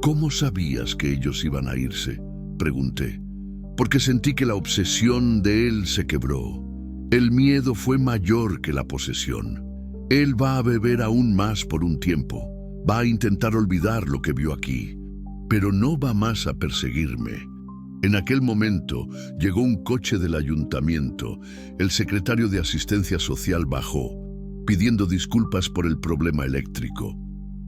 ¿Cómo sabías que ellos iban a irse?, pregunté. Porque sentí que la obsesión de él se quebró. El miedo fue mayor que la posesión. Él va a beber aún más por un tiempo. Va a intentar olvidar lo que vio aquí. Pero no va más a perseguirme. En aquel momento llegó un coche del ayuntamiento. El secretario de Asistencia Social bajó, pidiendo disculpas por el problema eléctrico.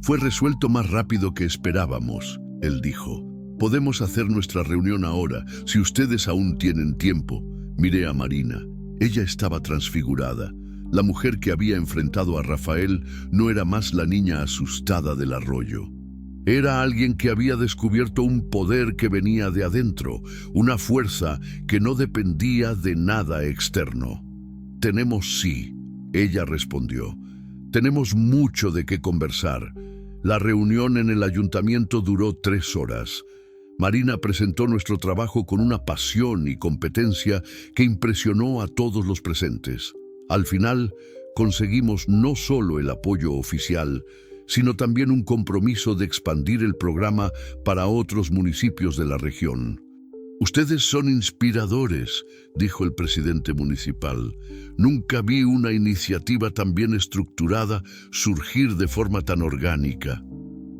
Fue resuelto más rápido que esperábamos, él dijo. Podemos hacer nuestra reunión ahora, si ustedes aún tienen tiempo. Miré a Marina. Ella estaba transfigurada. La mujer que había enfrentado a Rafael no era más la niña asustada del arroyo. Era alguien que había descubierto un poder que venía de adentro, una fuerza que no dependía de nada externo. Tenemos sí, ella respondió. Tenemos mucho de qué conversar. La reunión en el ayuntamiento duró 3 horas. Marina presentó nuestro trabajo con una pasión y competencia que impresionó a todos los presentes. Al final, conseguimos no solo el apoyo oficial, sino también un compromiso de expandir el programa para otros municipios de la región. Ustedes son inspiradores, dijo el presidente municipal. Nunca vi una iniciativa tan bien estructurada surgir de forma tan orgánica.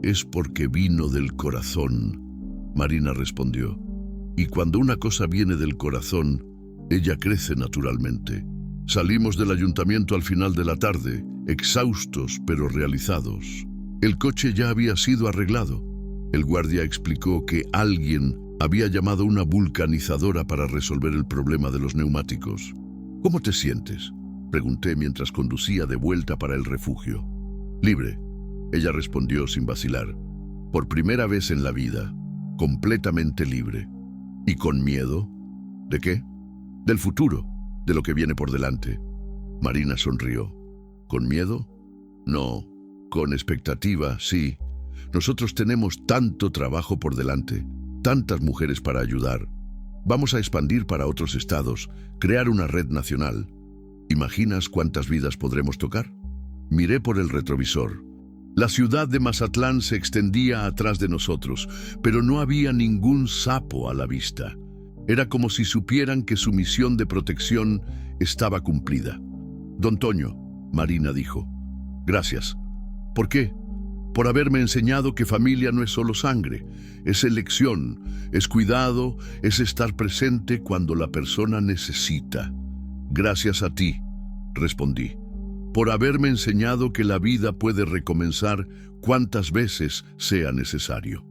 Es porque vino del corazón, Marina respondió. Y cuando una cosa viene del corazón, ella crece naturalmente. Salimos del ayuntamiento al final de la tarde, exhaustos pero realizados. El coche ya había sido arreglado. El guardia explicó que alguien había llamado una vulcanizadora para resolver el problema de los neumáticos. ¿Cómo te sientes?, pregunté mientras conducía de vuelta para el refugio. Libre, ella respondió sin vacilar. Por primera vez en la vida, completamente libre. ¿Y con miedo? ¿De qué? Del futuro, de lo que viene por delante. Marina sonrió. ¿Con miedo? No. Con expectativa, sí. Nosotros tenemos tanto trabajo por delante. Tantas mujeres para ayudar. Vamos a expandir para otros estados, crear una red nacional. ¿Imaginas cuántas vidas podremos tocar? Miré por el retrovisor. La ciudad de Mazatlán se extendía atrás de nosotros, pero no había ningún sapo a la vista. Era como si supieran que su misión de protección estaba cumplida. Don Toño, Marina dijo. Gracias. ¿Por qué? Por haberme enseñado que familia no es solo sangre, es elección, es cuidado, es estar presente cuando la persona necesita. Gracias a ti, respondí, por haberme enseñado que la vida puede recomenzar cuantas veces sea necesario.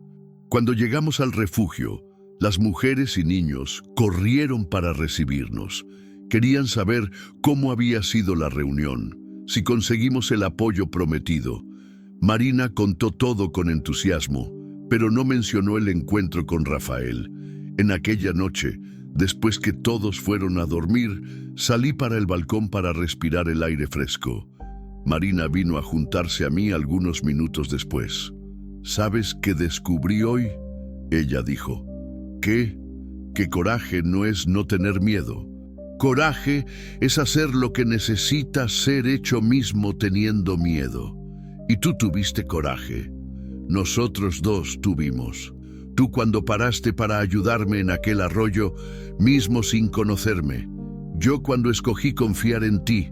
Cuando llegamos al refugio, las mujeres y niños corrieron para recibirnos. Querían saber cómo había sido la reunión, si conseguimos el apoyo prometido. Marina contó todo con entusiasmo, pero no mencionó el encuentro con Rafael. En aquella noche, después que todos fueron a dormir, salí para el balcón para respirar el aire fresco. Marina vino a juntarse a mí algunos minutos después. ¿Sabes qué descubrí hoy? Ella dijo. ¿Qué? Que coraje no es no tener miedo. Coraje es hacer lo que necesita ser hecho mismo teniendo miedo. Y tú tuviste coraje. Nosotros dos tuvimos. Tú cuando paraste para ayudarme en aquel arroyo, mismo sin conocerme. Yo cuando escogí confiar en ti,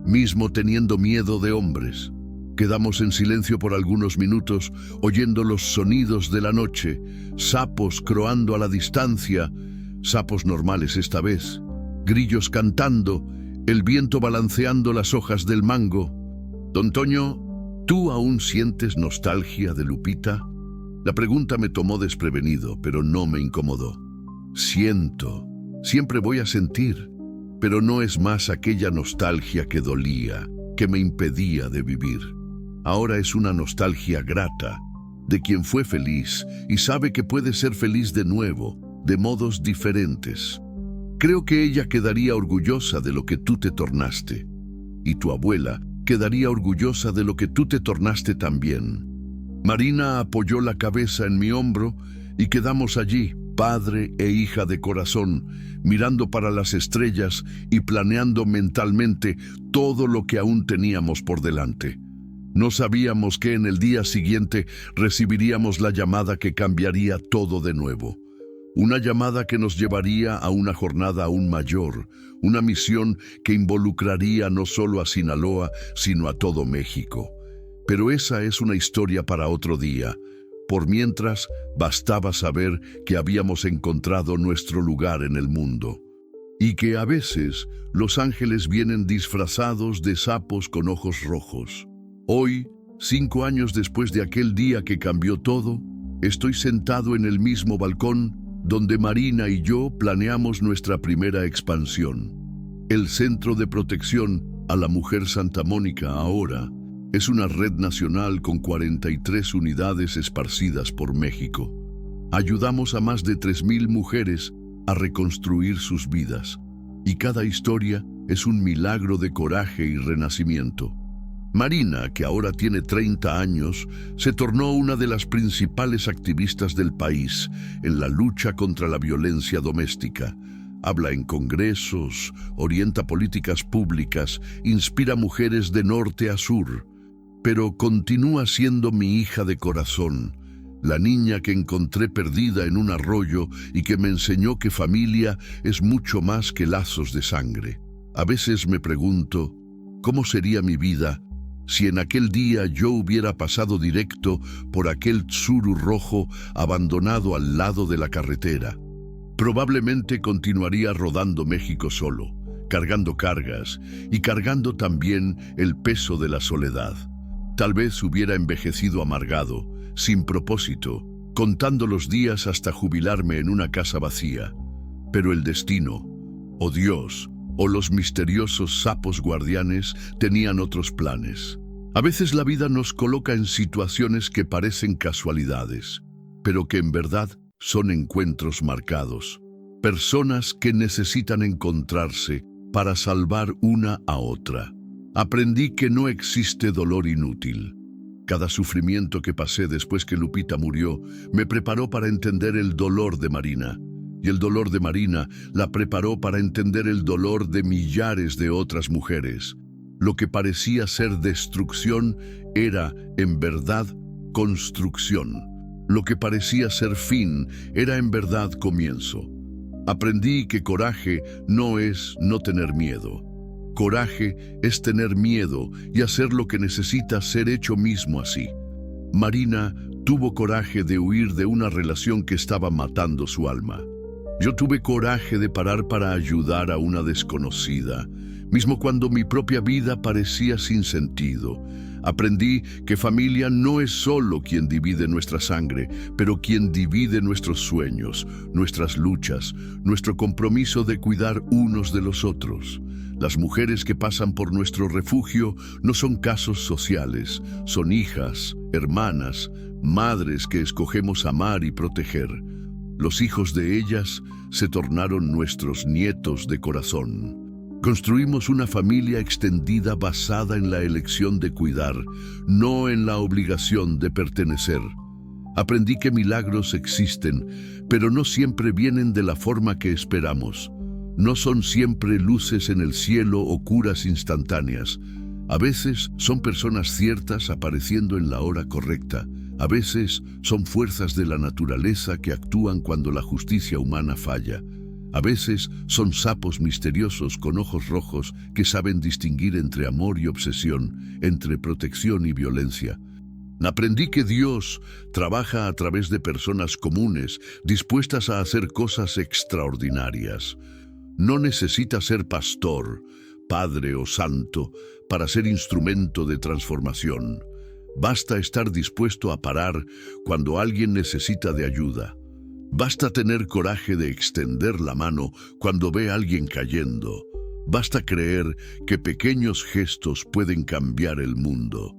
mismo teniendo miedo de hombres. Quedamos en silencio por algunos minutos, oyendo los sonidos de la noche, sapos croando a la distancia, sapos normales esta vez, grillos cantando, el viento balanceando las hojas del mango. Don Toño, ¿tú aún sientes nostalgia de Lupita? La pregunta me tomó desprevenido, pero no me incomodó. Siento, siempre voy a sentir, pero no es más aquella nostalgia que dolía, que me impedía de vivir. Ahora es una nostalgia grata, de quien fue feliz y sabe que puede ser feliz de nuevo, de modos diferentes. Creo que ella quedaría orgullosa de lo que tú te tornaste, y tu abuela quedaría orgullosa de lo que tú te tornaste también. Marina apoyó la cabeza en mi hombro y quedamos allí, padre e hija de corazón, mirando para las estrellas y planeando mentalmente todo lo que aún teníamos por delante. No sabíamos que en el día siguiente recibiríamos la llamada que cambiaría todo de nuevo. Una llamada que nos llevaría a una jornada aún mayor, una misión que involucraría no solo a Sinaloa, sino a todo México. Pero esa es una historia para otro día. Por mientras, bastaba saber que habíamos encontrado nuestro lugar en el mundo. Y que a veces los ángeles vienen disfrazados de sapos con ojos rojos. Hoy, 5 años después de aquel día que cambió todo, estoy sentado en el mismo balcón donde Marina y yo planeamos nuestra primera expansión. El Centro de Protección a la Mujer Santa Mónica ahora es una red nacional con 43 unidades esparcidas por México. Ayudamos a más de 3,000 mujeres a reconstruir sus vidas, y cada historia es un milagro de coraje y renacimiento. Marina, que ahora tiene 30 años, se tornó una de las principales activistas del país en la lucha contra la violencia doméstica. Habla en congresos, orienta políticas públicas, inspira mujeres de norte a sur. Pero continúa siendo mi hija de corazón, la niña que encontré perdida en un arroyo y que me enseñó que familia es mucho más que lazos de sangre. A veces me pregunto, ¿cómo sería mi vida si en aquel día yo hubiera pasado directo por aquel Tsuru rojo abandonado al lado de la carretera? Probablemente continuaría rodando México solo, cargando cargas y cargando también el peso de la soledad. Tal vez hubiera envejecido amargado, sin propósito, contando los días hasta jubilarme en una casa vacía. Pero el destino, o Dios, o los misteriosos sapos guardianes tenían otros planes. A veces la vida nos coloca en situaciones que parecen casualidades, pero que en verdad son encuentros marcados. Personas que necesitan encontrarse para salvar una a otra. Aprendí que no existe dolor inútil. Cada sufrimiento que pasé después que Lupita murió me preparó para entender el dolor de Marina. Y el dolor de Marina la preparó para entender el dolor de millares de otras mujeres. Lo que parecía ser destrucción era, en verdad, construcción. Lo que parecía ser fin era en verdad comienzo. Aprendí que coraje no es no tener miedo. Coraje es tener miedo y hacer lo que necesita ser hecho mismo así. Marina tuvo coraje de huir de una relación que estaba matando su alma. Yo tuve coraje de parar para ayudar a una desconocida, mismo cuando mi propia vida parecía sin sentido. Aprendí que familia no es solo quien divide nuestra sangre, pero quien divide nuestros sueños, nuestras luchas, nuestro compromiso de cuidar unos de los otros. Las mujeres que pasan por nuestro refugio no son casos sociales, son hijas, hermanas, madres que escogemos amar y proteger. Los hijos de ellas se tornaron nuestros nietos de corazón. Construimos una familia extendida basada en la elección de cuidar, no en la obligación de pertenecer. Aprendí que milagros existen, pero no siempre vienen de la forma que esperamos. No son siempre luces en el cielo o curas instantáneas. A veces son personas ciertas apareciendo en la hora correcta. A veces son fuerzas de la naturaleza que actúan cuando la justicia humana falla. A veces son sapos misteriosos con ojos rojos que saben distinguir entre amor y obsesión, entre protección y violencia. Aprendí que Dios trabaja a través de personas comunes, dispuestas a hacer cosas extraordinarias. No necesita ser pastor, padre o santo para ser instrumento de transformación. Basta estar dispuesto a parar cuando alguien necesita de ayuda. Basta tener coraje de extender la mano cuando ve a alguien cayendo. Basta creer que pequeños gestos pueden cambiar el mundo.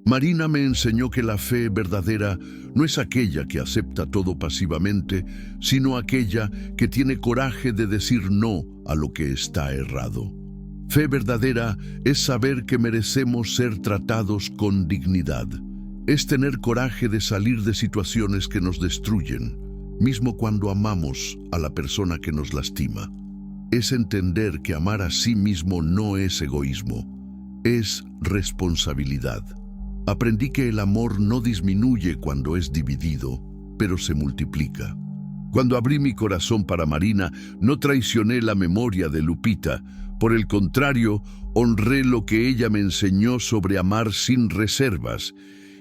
Marina me enseñó que la fe verdadera no es aquella que acepta todo pasivamente, sino aquella que tiene coraje de decir no a lo que está errado. Fe verdadera es saber que merecemos ser tratados con dignidad. Es tener coraje de salir de situaciones que nos destruyen, mismo cuando amamos a la persona que nos lastima. Es entender que amar a sí mismo no es egoísmo, es responsabilidad. Aprendí que el amor no disminuye cuando es dividido, pero se multiplica. Cuando abrí mi corazón para Marina, no traicioné la memoria de Lupita. Por el contrario, honré lo que ella me enseñó sobre amar sin reservas.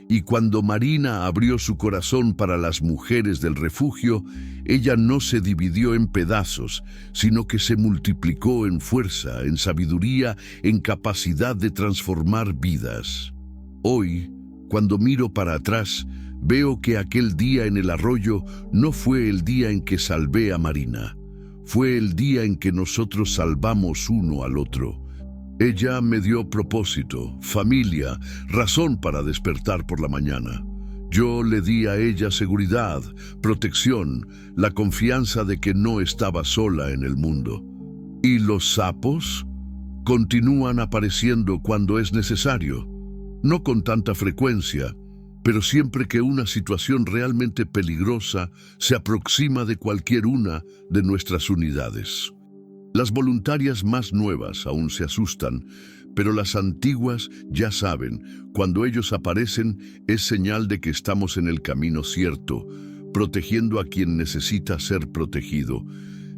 Y cuando Marina abrió su corazón para las mujeres del refugio, ella no se dividió en pedazos, sino que se multiplicó en fuerza, en sabiduría, en capacidad de transformar vidas. Hoy, cuando miro para atrás, veo que aquel día en el arroyo no fue el día en que salvé a Marina. Fue el día en que nosotros salvamos uno al otro. Ella me dio propósito, familia, razón para despertar por la mañana. Yo le di a ella seguridad, protección, la confianza de que no estaba sola en el mundo. ¿Y los sapos? Continúan apareciendo cuando es necesario. No con tanta frecuencia, pero siempre que una situación realmente peligrosa se aproxima de cualquier una de nuestras unidades. Las voluntarias más nuevas aún se asustan, pero las antiguas ya saben, cuando ellos aparecen es señal de que estamos en el camino cierto, protegiendo a quien necesita ser protegido.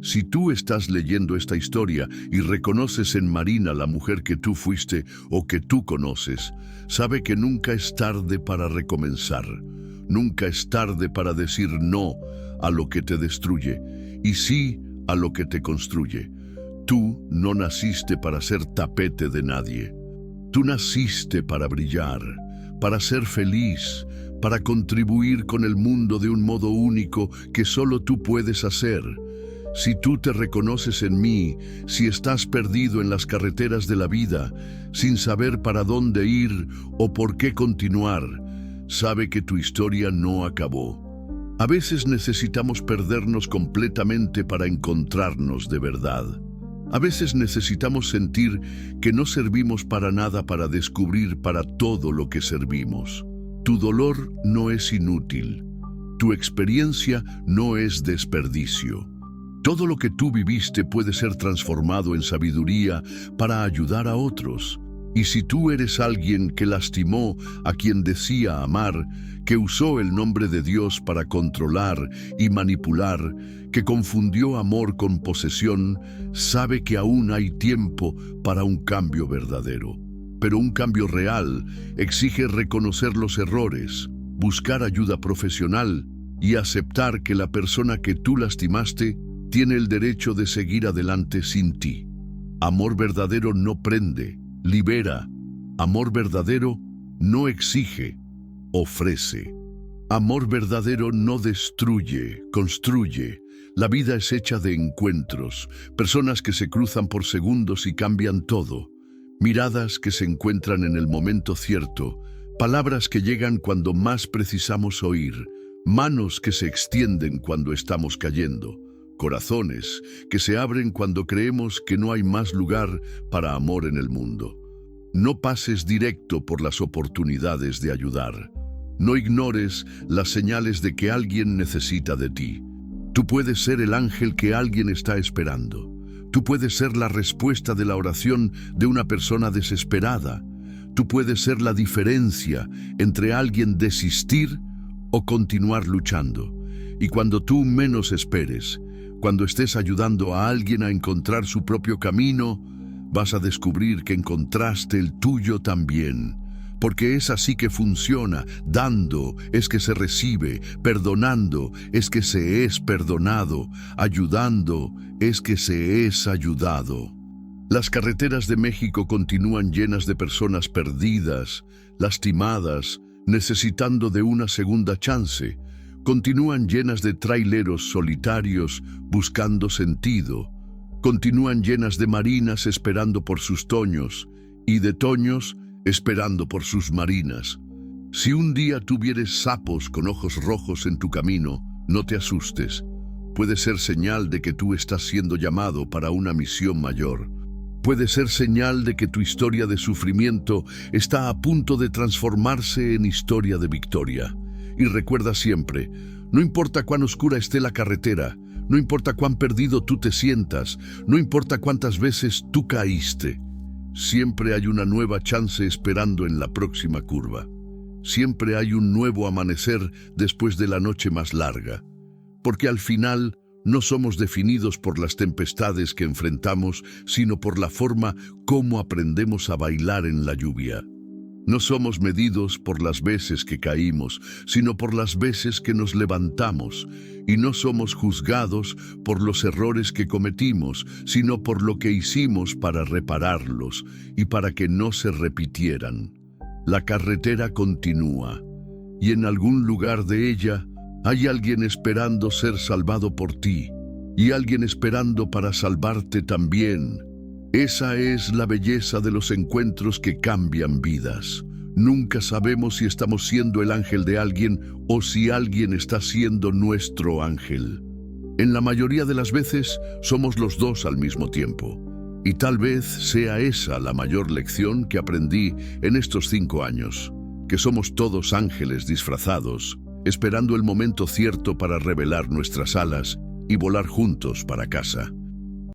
Si tú estás leyendo esta historia y reconoces en Marina la mujer que tú fuiste o que tú conoces, sabe que nunca es tarde para recomenzar. Nunca es tarde para decir no a lo que te destruye y sí a lo que te construye. Tú no naciste para ser tapete de nadie. Tú naciste para brillar, para ser feliz, para contribuir con el mundo de un modo único que solo tú puedes hacer. Si tú te reconoces en mí, si estás perdido en las carreteras de la vida, sin saber para dónde ir o por qué continuar, sabe que tu historia no acabó. A veces necesitamos perdernos completamente para encontrarnos de verdad. A veces necesitamos sentir que no servimos para nada para descubrir para todo lo que servimos. Tu dolor no es inútil. Tu experiencia no es desperdicio. Todo lo que tú viviste puede ser transformado en sabiduría para ayudar a otros. Y si tú eres alguien que lastimó a quien decía amar, que usó el nombre de Dios para controlar y manipular, que confundió amor con posesión, sabe que aún hay tiempo para un cambio verdadero. Pero un cambio real exige reconocer los errores, buscar ayuda profesional y aceptar que la persona que tú lastimaste tiene el derecho de seguir adelante sin ti. Amor verdadero no prende, libera. Amor verdadero no exige, ofrece. Amor verdadero no destruye, construye. La vida es hecha de encuentros, personas que se cruzan por segundos y cambian todo, miradas que se encuentran en el momento cierto, palabras que llegan cuando más precisamos oír, manos que se extienden cuando estamos cayendo, corazones que se abren cuando creemos que no hay más lugar para amor en el mundo. No pases directo por las oportunidades de ayudar. No ignores las señales de que alguien necesita de ti. Tú puedes ser el ángel que alguien está esperando. Tú puedes ser la respuesta de la oración de una persona desesperada. Tú puedes ser la diferencia entre alguien desistir o continuar luchando. Y cuando tú menos esperes, cuando estés ayudando a alguien a encontrar su propio camino, vas a descubrir que encontraste el tuyo también. Porque es así que funciona. Dando es que se recibe, perdonando es que se es perdonado, ayudando es que se es ayudado. Las carreteras de México continúan llenas de personas perdidas, lastimadas, necesitando de una segunda chance. Continúan llenas de traileros solitarios buscando sentido. Continúan llenas de marinas esperando por sus toños y de toños esperando por sus marinas. Si un día tuvieres sapos con ojos rojos en tu camino, no te asustes. Puede ser señal de que tú estás siendo llamado para una misión mayor. Puede ser señal de que tu historia de sufrimiento está a punto de transformarse en historia de victoria. Y recuerda siempre, no importa cuán oscura esté la carretera, no importa cuán perdido tú te sientas, no importa cuántas veces tú caíste, siempre hay una nueva chance esperando en la próxima curva. Siempre hay un nuevo amanecer después de la noche más larga. Porque al final no somos definidos por las tempestades que enfrentamos, sino por la forma como aprendemos a bailar en la lluvia. No somos medidos por las veces que caímos, sino por las veces que nos levantamos. Y no somos juzgados por los errores que cometimos, sino por lo que hicimos para repararlos y para que no se repitieran. La carretera continúa, y en algún lugar de ella hay alguien esperando ser salvado por ti, y alguien esperando para salvarte también. Esa es la belleza de los encuentros que cambian vidas. Nunca sabemos si estamos siendo el ángel de alguien o si alguien está siendo nuestro ángel. En la mayoría de las veces somos los dos al mismo tiempo. Y tal vez sea esa la mayor lección que aprendí en estos 5 años, que somos todos ángeles disfrazados, esperando el momento cierto para revelar nuestras alas y volar juntos para casa.